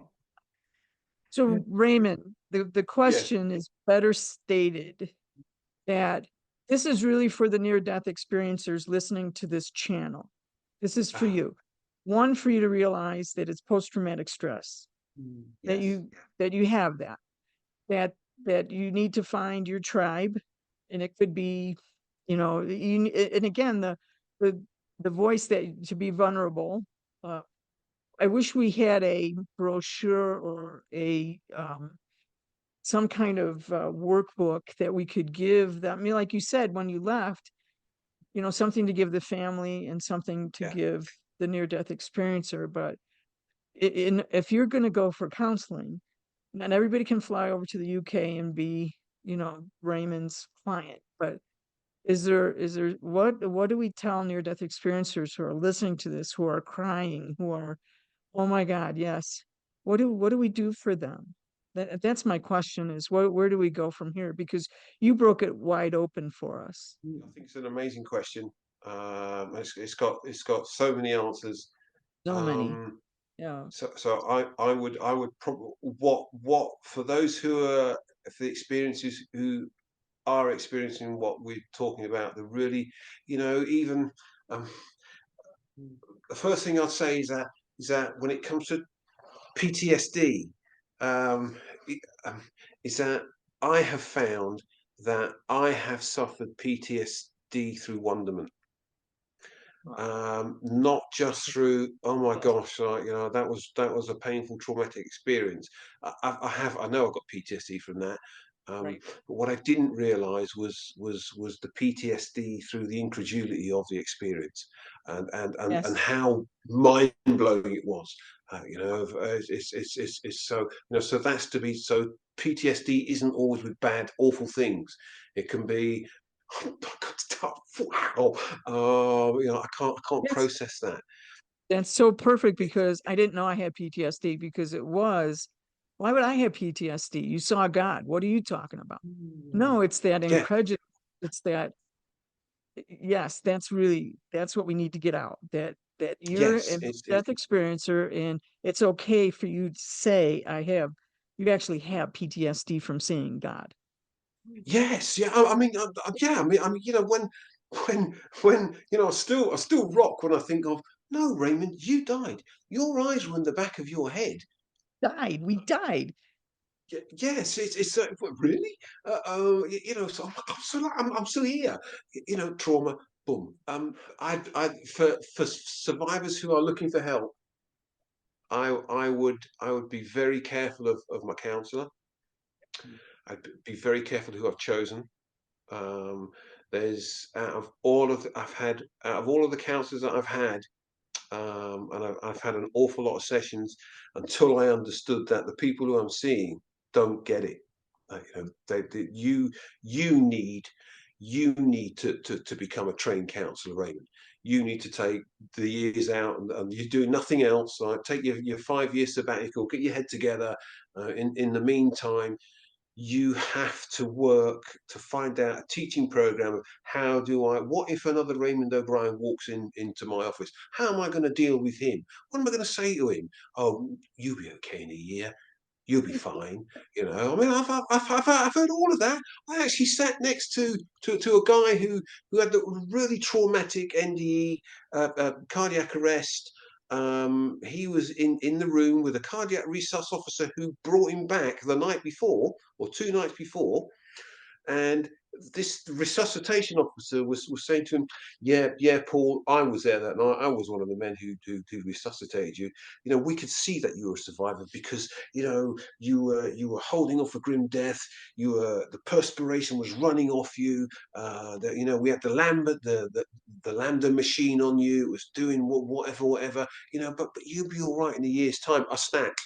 So Raymond, the Yes. question is better stated, that this is really for the near-death experiencers listening to this channel. This is for Ah, you. One, for you to realize that it's post-traumatic stress, that yes. you have that you need to find your tribe, and it could be, and again, the the voice that to be vulnerable. Uh, I wish we had a brochure or a some kind of workbook that we could give them. I mean, like you said, when you left, something to give the family and something to Yeah. give the near-death experiencer. But if you're going to go for counseling, not everybody can fly over to the UK and be, Raymond's client. But is there what do we tell near-death experiencers who are listening to this, who are crying, who are, oh my God, yes. What do we do for them? That's my question, is where do we go from here? Because you broke it wide open for us. I think it's an amazing question. It's got so many answers. So many. Um, Yeah. so I would probably, what for those who are, for the experiences who are experiencing what we're talking about, the really, even, um, the first thing I'd say is that when it comes to PTSD, um, i- um, is that I have found that I have suffered PTSD through wonderment. Not just through, oh my gosh, that was a painful traumatic experience. I know I've got PTSD from that. Right. But what I didn't realize was the PTSD through the incredulity of the experience, and Yes. how mind blowing it was. It's so, so that's to be so. PTSD isn't always with bad, awful things. It can be, oh, wow, I can't That's process that. that's so perfect, because I didn't know I had PTSD, because it was Why would I have PTSD? You saw God. What are you talking about? Mm. No, it's that Yeah. incredulous. It's that, yes, that's what we need to get out. That you're Yes. a death experiencer, and it's okay for you to say, you actually have PTSD from seeing God. Yes, yeah. I mean, yeah. I mean, when I still rock when I think of no, Raymond, you died. Your eyes were in the back of your head. Died. We died. Yes, it's what, really, So I'm still here. Trauma. Boom. I for survivors who are looking for help, I would be very careful of my counsellor. I'd be very careful who I've chosen. Um, there's out of all of the counsellors that I've had, and I've had an awful lot of sessions until I understood that the people who I'm seeing don't get it. You need to become a trained counsellor, Raymond. You need to take the years out, and you do nothing else. Like, take your 5 year sabbatical, get your head together. In the meantime, you have to work to find out a teaching program of what if another Raymond O'Brien walks into my office? How am I going to deal with him? What am I going to say to him? Oh, you'll be okay in a year. You'll be fine. I mean, I've heard all of that. I actually sat next to a guy who had the really traumatic NDE, cardiac arrest. He was in the room with a cardiac resus officer who brought him back the night before or 2 nights before, and this resuscitation officer was saying to him, "Yeah, Paul, I was there that night. I was one of the men who resuscitated you. We could see that you were a survivor because you were holding off a grim death. The perspiration was running off you. We had the lambda machine on you. It was doing whatever. But you'll be all right in a year's time." I snapped.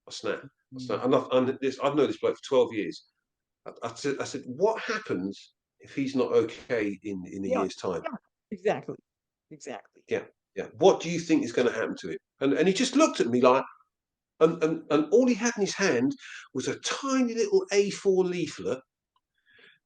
I snapped. I snapped. I've known this bloke for 12 years. I said, what happens if he's not okay in a Yeah, year's time? yeah, exactly. Exactly. Yeah, yeah. What do you think is going to happen to him? And he just looked at me like, and all he had in his hand was a tiny little A4 leaflet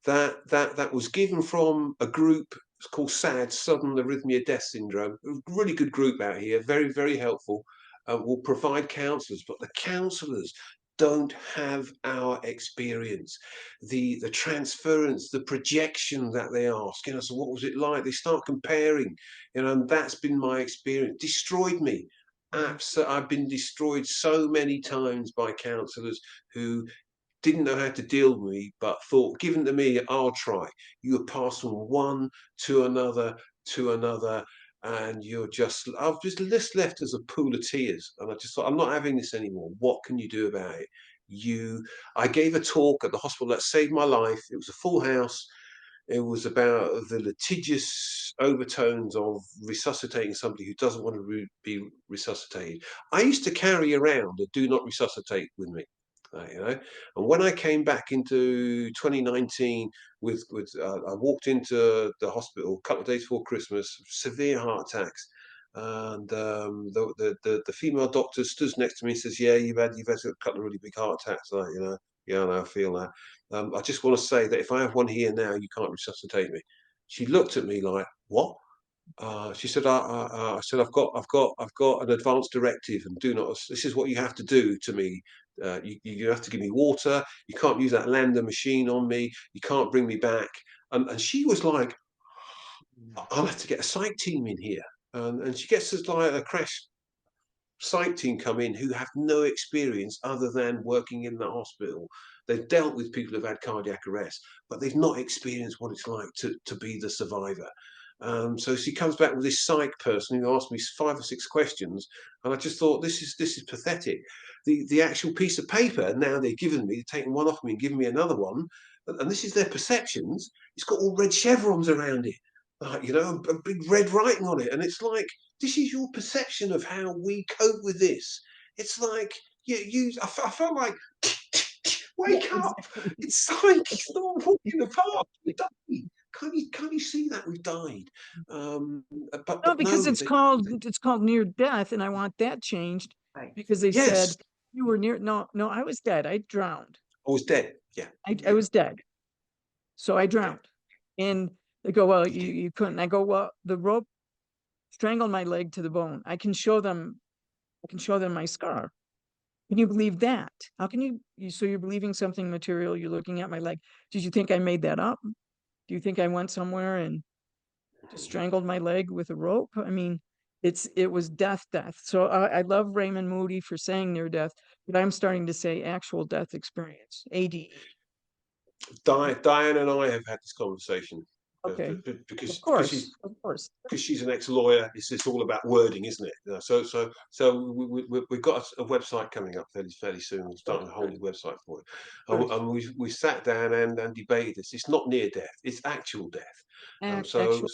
that was given from a group called SAD, Sudden Arrhythmia Death Syndrome. A really good group out here, very, very helpful. Will provide counsellors, but the counsellors don't have our experience, the transference, the projection that they ask. So what was it like? They start comparing, and that's been my experience. Destroyed me. I've been destroyed so many times by counsellors who didn't know how to deal with me, but thought, given to me, I'll try. You were passed from one to another, and I've just left as a pool of tears. And I just thought, I'm not having this anymore. What can you do about it? I gave a talk at the hospital that saved my life. It was a full house. It was about the litigious overtones of resuscitating somebody who doesn't want to be resuscitated. I used to carry around a "do not resuscitate" with me. And when I came back into 2019 I walked into the hospital a couple of days before Christmas, severe heart attacks, and the female doctor stood next to me and says, "Yeah, you've had a couple of really big heart attacks." Yeah, I feel that. I just want to say that if I have one here now, you can't resuscitate me. She looked at me like, "What?" She said, I said, I've got an advance directive, and do not. This is what you have to do to me. You have to give me water. You can't use that lander machine on me. You can't bring me back." And she was like, "I'll have to get a psych team in here." And she gets us like a crash psych team come in who have no experience other than working in the hospital. They've dealt with people who've had cardiac arrest, but they've not experienced what it's like to be the survivor. So she comes back with this psych person who asked me 5 or 6 questions, and I just thought, this is pathetic. The actual piece of paper now they've given me, they're taking one off me and giving me another one, and this is their perceptions. It's got all red chevrons around it, like, a big red writing on it, and it's like, this is your perception of how we cope with this. It's like, I felt like, Yeah, wake up! exactly. It's like it's not a walk in the park. We died. Can't you see that we've died? But No, because no, it's called near death, and I want that changed Right. because they said yes, You were near, no, no, I was dead. I drowned. I was dead. Yeah, I yeah, was dead. So I yeah. drowned. And they go, well, You did. you couldn't. I go, well, the rope strangled my leg to the bone. I can show them my scar. Can you believe that? How can so you're believing something material, you're looking at my leg. Did you think I made that up? Do you think I went somewhere and just strangled my leg with a rope? I mean, it was death, death. So I love Raymond Moody for saying near death, but I'm starting to say actual death experience, ADE. Diane and I have had this conversation Okay, because of course. she's an ex-lawyer. It's all about wording, isn't it? So we've got a website coming up fairly soon. We're starting a whole new website for it, Good. and we sat down and debated this. It's not near death; it's actual death. Actual.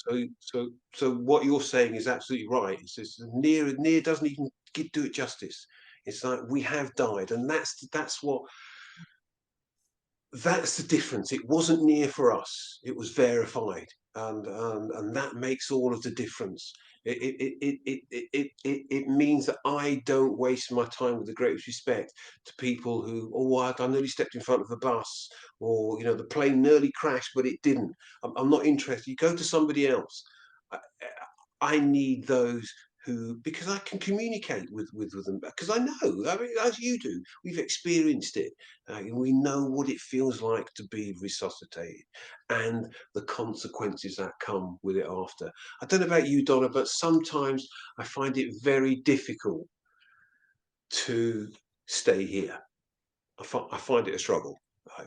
So what you're saying is absolutely right. It's near doesn't even do it justice. It's like we have died, and that's the difference. It wasn't near for us. It was verified, and that makes all of the difference. It means that I don't waste my time, with the greatest respect to people who, oh, I nearly stepped in front of a bus, or the plane nearly crashed, but it didn't. I'm not interested. You go to somebody else. I, I need those who, because I can communicate with them, because I know, I mean, as you do, we've experienced it. We know what it feels like to be resuscitated and the consequences that come with it after. I don't know about you, Donna, but sometimes I find it very difficult to stay here. I find it a struggle. I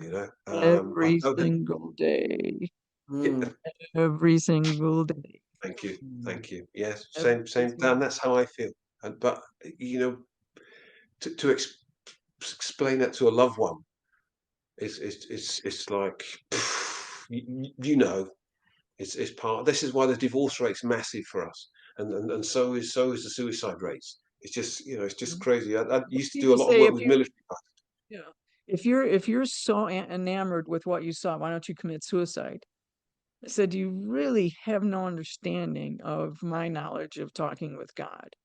Every don't. single day. Mm, Every single day. Thank you, mm. thank you. Yes, Every same, Dan. single. That's how I feel. But you know, to explain that to a loved one it's like you know it's part. This is why the divorce rate's massive for us, and so is the suicide rates. It's just it's just crazy. I used to do a People lot of say work if with you, military. yeah, if you're so enamored with what you saw, why don't you commit suicide? I said, you really have no understanding of my knowledge of talking with God,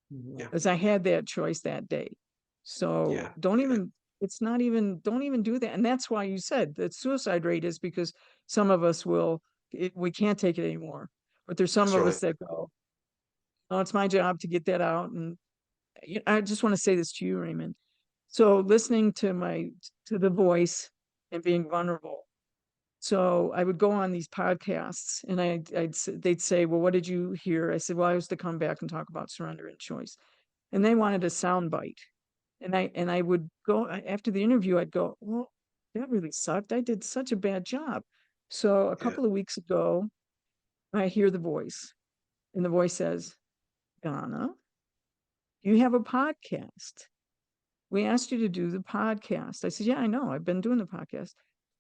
Yeah, as I had that choice that day. So yeah, don't yeah. even, it's not even, don't even do that. And that's why you said that suicide rate is because some of us we can't take it anymore. But there's some That's of right. us that go, oh, it's my job to get that out. And I just want to say this to you, Raymond. So listening to the voice and being vulnerable. So I would go on these podcasts and they'd say, well, what did you hear? I said, well, I was to come back and talk about surrender and choice. And they wanted a sound bite. And I would go after the interview, I'd go, well, that really sucked. I did such a bad job. So a Yeah, couple of weeks ago, I hear the voice, and the voice says, Donna, you have a podcast. We asked you to do the podcast. I said, yeah, I know. I've been doing the podcast.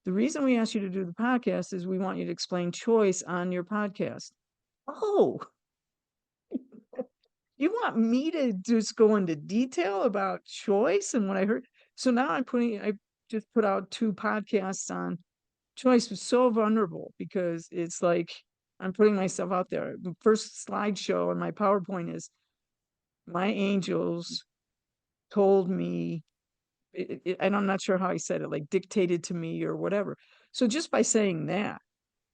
The reason we asked you to do the podcast is we want you to explain choice on your podcast. Oh, you want me to just go into detail about choice and what I heard? So now I just put out 2 podcasts on choice. Was so vulnerable because it's like I'm putting myself out there. The first slideshow on my PowerPoint is my angels told me, and I'm not sure how I said it, like dictated to me or whatever. So just by saying that,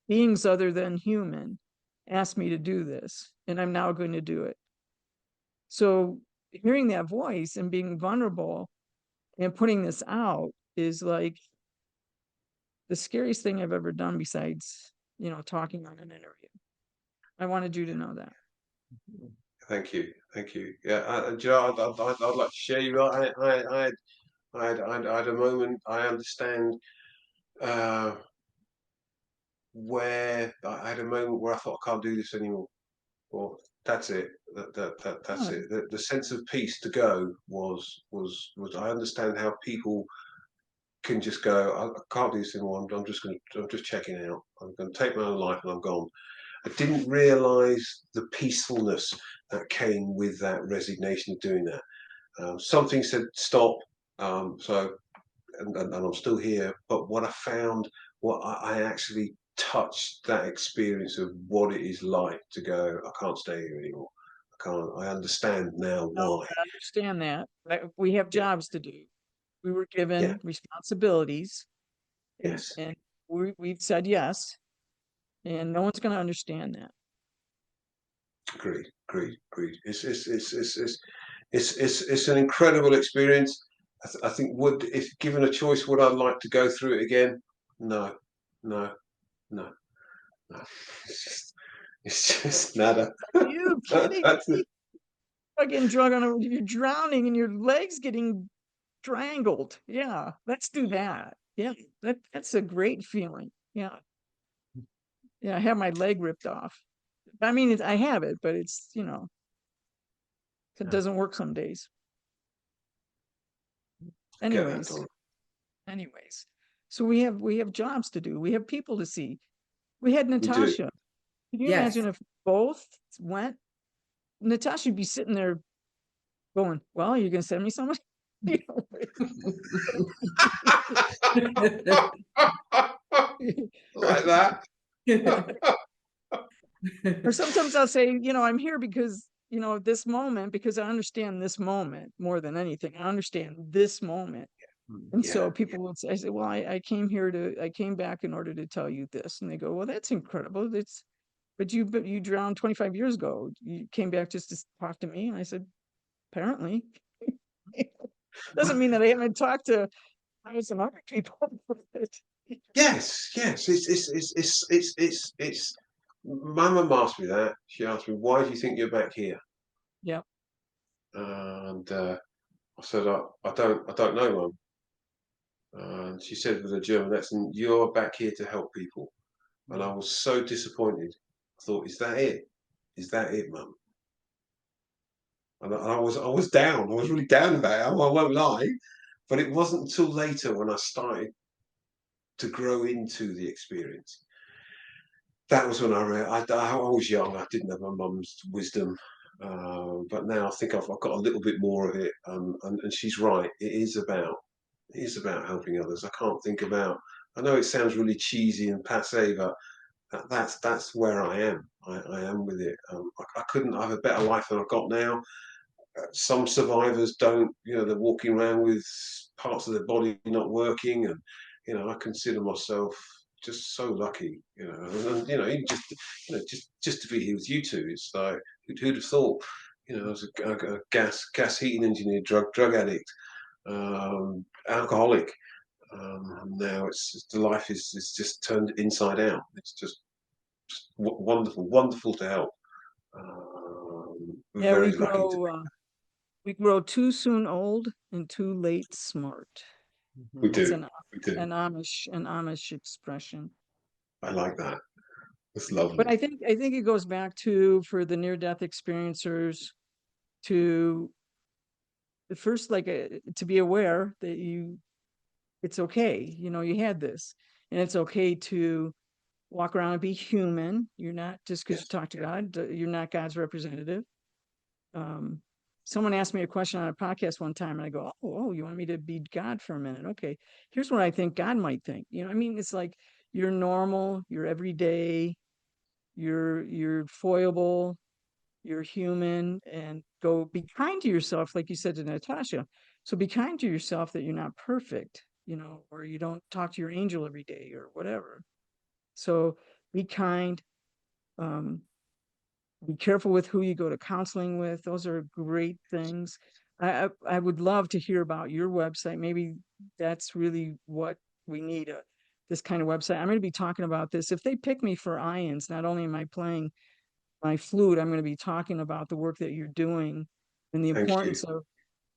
beings other than human asked me to do this, and I'm now going to do it. So hearing that voice and being vulnerable and putting this out is like the scariest thing I've ever done besides, talking on an interview. I wanted you to know that. thank you, thank you. Yeah, do you know, I'd like to share you. I had a moment. I understand uh, where I had a moment where I thought I can't do this anymore. Well, that's it. That's Good. it. The sense of peace to go was. I understand how people can just go. I can't do this anymore. I'm just checking out. I'm going to take my own life and I'm gone. I didn't realise the peacefulness that came with that resignation of doing that. Something said stop. So and I'm still here. But what I found, what I actually touched that experience of what it is like to go, I can't stay here anymore. I understand now No, why. I understand that. We have Yeah, jobs to do. We were yeah, given responsibilities, yes. and we've said yes, and no one's going to understand that. Agreed, agreed, agreed. It's an incredible experience. I think if given a choice, would I like to go through it again? No, no, no, no. It's just nada. Are you kidding That's it. me? You're getting drug on you're drowning and your legs getting strangled. Yeah, let's do that. Yeah, that's a great feeling. Yeah, yeah. I have my leg ripped off. I mean, I have it, but it's it Yeah, doesn't work some days. I get that, Anyways, Donna. anyways. So we have jobs to do. We have people to see. We had We do. Natasha. Can you Yes. imagine if both went? Natasha would be sitting there going, "Well, are you gonna send me somebody?" Like that. Or sometimes I'll say, I'm here because, this moment, because I understand this moment more than anything. I understand this moment. And Yeah, so people would say, I say, well, I came back in order to tell you this. And they go, well, that's incredible. But you drowned 25 years ago. You came back just to talk to me. And I said, apparently. Doesn't mean that I haven't talked to some other people. yes, yes. It's. My mum asked me that. She asked me, "Why do you think you're back here?" Yeah. And I said, I don't know, Mum." And she said with a German accent, "You're back here to help people." And I was so disappointed. I thought, "Is that it? Is that it, Mum?" And I was down. I was really down about it. I won't lie. But it wasn't until later when I started to grow into the experience. That was when I was young. I didn't have my mum's wisdom, but now I think I've got a little bit more of it. And she's right. It is about helping others. I can't think about. I know it sounds really cheesy and passe, but that's where I am. I am with it. I couldn't have a better life than I've got now. Some survivors don't. They're walking around with parts of their body not working, and I consider myself just so lucky. Even just to be here with you two, it's like who'd have thought? I was a gas heating engineer, drug addict, alcoholic. Now the life is just turned inside out. It's just wonderful, wonderful to help. Yeah, Very lucky to be. we grow too soon old and too late smart. We That's do. We do. an Amish expression. I like that. That's But lovely. I think it goes back to for the near death experiencers to first to be aware that it's okay. You had this, and it's okay to walk around and be human. You're not just because you Yes. talk to God, you're not God's representative. Um, Someone asked me a question on a podcast one time, and I go, "Oh, you want me to be God for a minute? Okay, here's what I think God might think." I mean, it's like you're normal, you're everyday, you're foible, you're human, and go be kind to yourself, like you said to Natasha. So be kind to yourself that you're not perfect, or you don't talk to your angel every day or whatever. So be kind. Um, be careful with who you go to counseling with. Those are great things. I would love to hear about your website. Maybe that's really what we need, this kind of website. I'm going to be talking about this. If they pick me for IANS, not only am I playing my flute, I'm going to be talking about the work that you're doing and the Thank you. importance of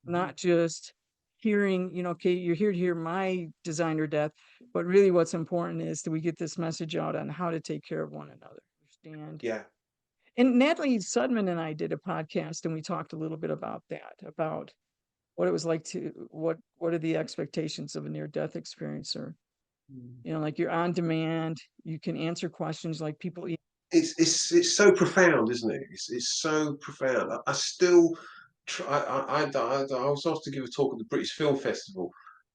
not just hearing, okay, you're here to hear my designer death, but really what's important is that we get this message out on how to take care of one another. Understand? Yeah. And Natalie Sudman and I did a podcast, and we talked a little bit about that, about what it was like what are the expectations of a near-death experiencer? Like you're on demand, you can answer questions like people. It's so profound, isn't it? It's so profound. I still try. I was asked to give a talk at the British Film Festival,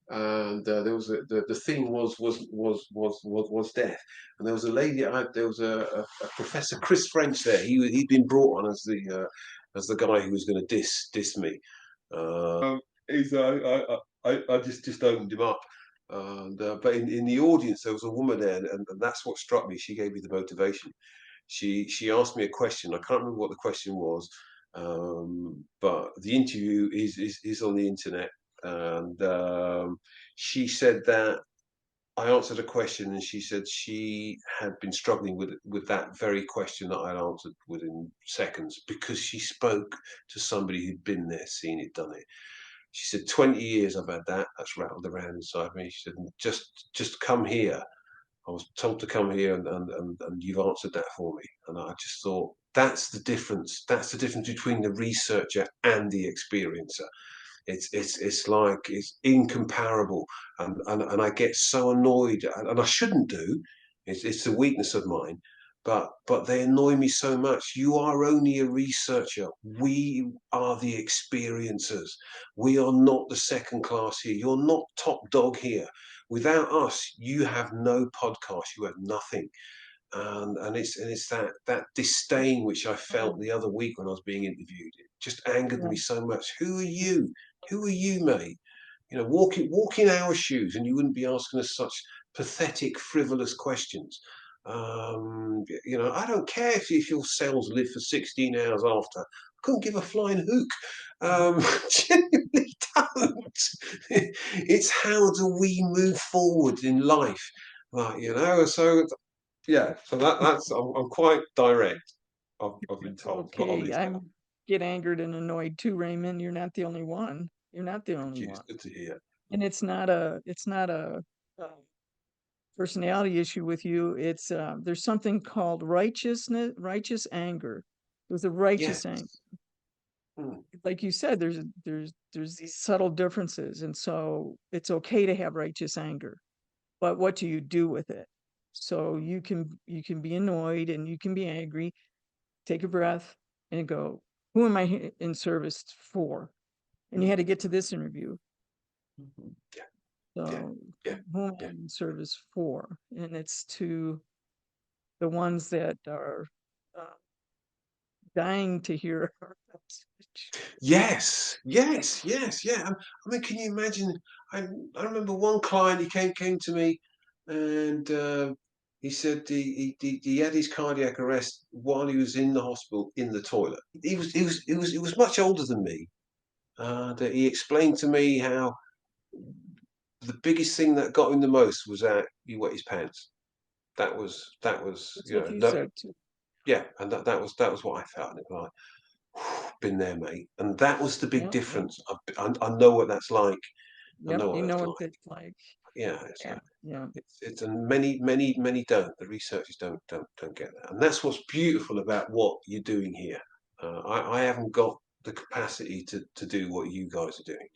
and there was the theme was death, and there was a lady. There was a Professor Chris French there. He'd been brought on as as the guy who was going to diss me. He's I just opened him up. And but in the audience there was a woman there, and that's what struck me. She gave me the motivation. She asked me a question. I can't remember what the question was, but the interview is on the internet. And she said that I answered a question, and she said she had been struggling with that very question that I'd answered within seconds, because she spoke to somebody who'd been there, seen it, done it. She said, 20 years I've had that. That's rattled around inside me. She said, just come here. I was told to come here, and you've answered that for me. And I just thought, that's the difference. That's the difference between the researcher and the experiencer. It's like it's incomparable, and I get so annoyed, and I shouldn't do. It's a weakness of mine, but they annoy me so much. You are only a researcher. We are the experiencers. We are not the second class here. You're not top dog here. Without us, you have no podcast. You have nothing. And it's that disdain which I felt the other week when I was being interviewed. It just angered me so much. Who are you? Who are you, mate? You know, walk in our shoes, and you wouldn't be asking us such pathetic, frivolous questions. You know, I don't care if your cells live for 16 hours after. I couldn't give a flying hook. Genuinely don't. It's how do we move forward in life? Like, you know, so yeah, so that's I'm quite direct. I've been told, but Okay, honest. I get angered and annoyed too, Raymond. You're not the only one. You're not the Thank only you. one. It's good to hear. And it's not a personality issue with you. It's there's something called righteous anger. There's a righteous anger. Yes. Mm, Like you said, there's these subtle differences, and so it's okay to have righteous anger. But what do you do with it? So you can be annoyed and you can be angry, take a breath and go, who am I in service for? And you Mm. had to get to this interview. Mhm. yeah, yeah, So yeah, who am I yeah. in service for? And it's to the ones that are uh, dying to hear our message. Yes, yes, yes, yeah. I mean, can you imagine? I remember one client. He came to me, and he said he had his cardiac arrest while he was in the hospital in the toilet. He was much older than me. That he explained to me how the biggest thing that got him the most was that he wet his pants. That was That's what you said too. yeah, and that was what I felt. And it was like, been there, mate. And that was the big Yeah, yeah, difference. I know what that's like. I yep. know You what know that's what like. it's like. Yeah, it's Yeah, yeah. and many don't. The researchers don't get that, and that's what's beautiful about what you're doing here. I haven't got the capacity to do what you guys are doing.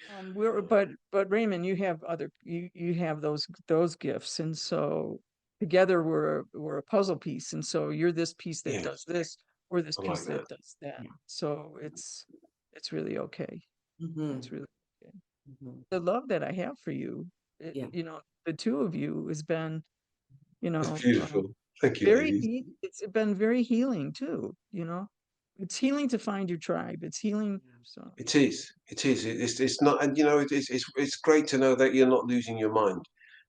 But Raymond, you have those gifts, and so together we're a puzzle piece, and so you're this piece that Yeah, does this, or this I piece like that. that does that. Yeah. So it's really okay. It's Mhm. really okay. Mhm. The love that I have for you, Yeah. the two of you has been, That's beautiful. Thank you, ladies. it's been very healing too. It's healing to find your tribe. It's healing. So It is. It is. It's not, and you know, it's great to know that you're not losing your mind.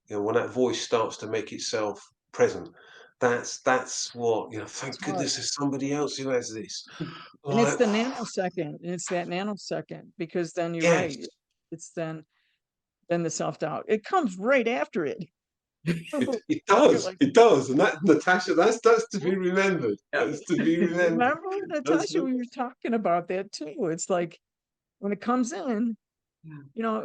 You know, when that voice starts to make itself present, that's what, you know. it's Thank hard. goodness there's somebody else who has this. And it's Like, the nanosecond, and it's that nanosecond, because then you're yes, right. It's then the self-doubt. It comes right after it. it You're does. like, It does. And that, Natasha, that's to be "What?" remembered. That's to be remembered. Remember, That's Natasha, the, we were talking about that too. It's like when it comes in, Yeah.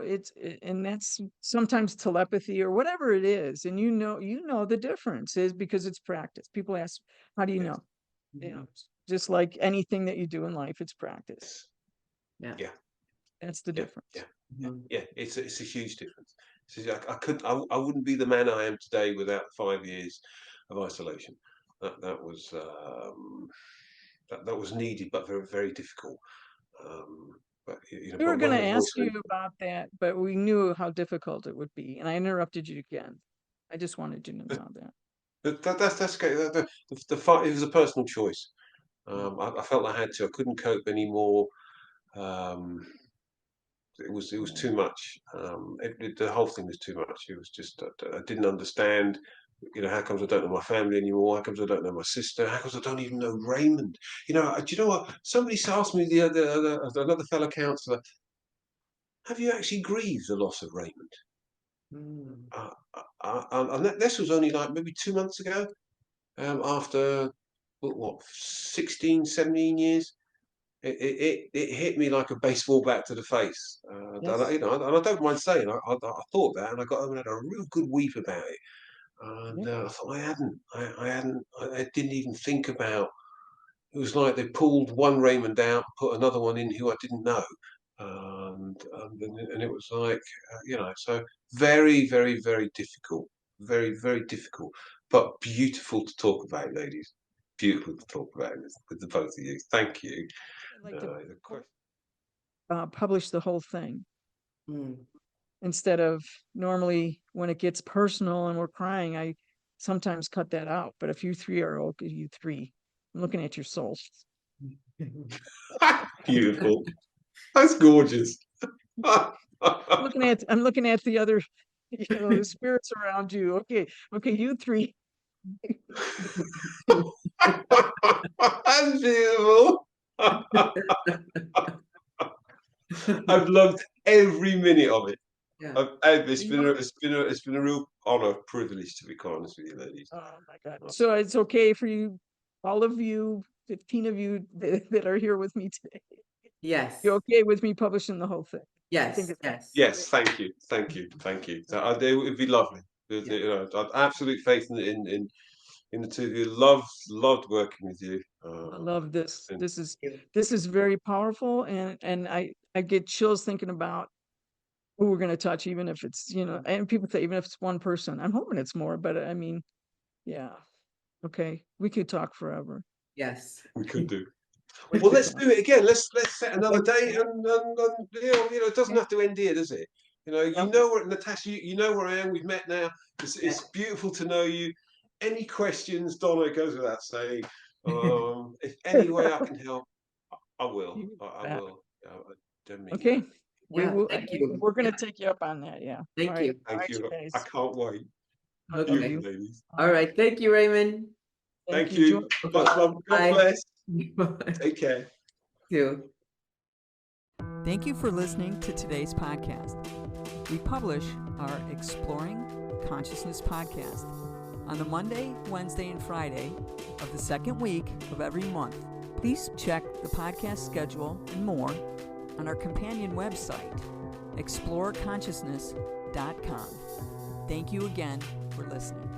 and that's sometimes telepathy or whatever it is, and the difference is because it's practice. People ask, how do you yes, know? Mhm. Just like anything that you do in life, it's practice. yes, Yeah. yeah, That's the yeah, difference. yeah, yeah, Mhm. yeah. It's a huge difference. I wouldn't be the man I am today without 5 years of isolation. That was that was needed, but very very difficult. But you know, We were but going when to the voice ask went, you about that, but we knew how difficult it would be, and I interrupted you again. I just wanted you to know that. that's great. The fight, it was a personal choice. I felt I had to. I couldn't cope anymore. Um, it was too much. The whole thing was too much. It was just I didn't understand. How comes I don't know my family anymore? How comes I don't know my sister? How comes I don't even know Raymond? Do you know what? Somebody asked me another fellow counsellor, have you actually grieved the loss of Raymond? Mm. And this was only like maybe 2 months ago, after what 16, 17 years. It hit me like a baseball bat to the face. Yes. And I don't mind saying, I thought that, and I got home and had a real good weep about it. And Yeah. I thought I didn't even think about. It was like they pulled one Raymond out, put another one in who I didn't know, and it was like, so very, very, very difficult, very, very difficult, but beautiful to talk about, ladies. Beautiful to talk about with the both of you. Thank you. I'd like to The question. publish the whole thing Mm. instead of normally when it gets personal and we're crying, I sometimes cut that out. But if you three are okay, you three, I'm looking at your souls. Beautiful. That's gorgeous. I'm looking at the other, the spirits around you. Okay, you three. That's beautiful. I've loved every minute of it. Yeah. It's been a real honor, privilege, to be quite honest with you, ladies. Oh my God. So it's okay for you, all of you, 15 of you that are here with me today. Yes. You're okay with me publishing the whole thing? I think Yes. it's Yes. Yes, thank you. It would be lovely. I'd absolute faith in the two of you. Loved working with you. I love this. And This is very powerful, and I get chills thinking about who we're going to touch, even if it's, and people say even if it's one person. I'm hoping it's more, but I mean, yeah. Okay, we could talk forever. Yes. we could do. We Well, could let's talk. do it again. Let's set another date, and it doesn't have to end here, does it? You Yep. know where Natasha, you know where I am. We've met now. It's Yeah. beautiful to know you. Any questions, Donna? It goes without saying. If any way I can help, I will. You I bet. will. I don't mean Okay, that. we Yeah. will. Thank you. We're going Yeah. to take you up on that. Yeah. All Thank right. you. All Thank right, you you. I guys. can't wait. I love Okay. you. Ladies. All right. Thank you, Raymond. Thank you. you. Okay. Much love. God Bye. bless. Take care. You. Thank you for listening to today's podcast. We publish our Exploring Consciousness podcast on the Monday, Wednesday, and Friday of the second week of every month. Please check the podcast schedule and more on our companion website, exploreconsciousness.com. Thank you again for listening.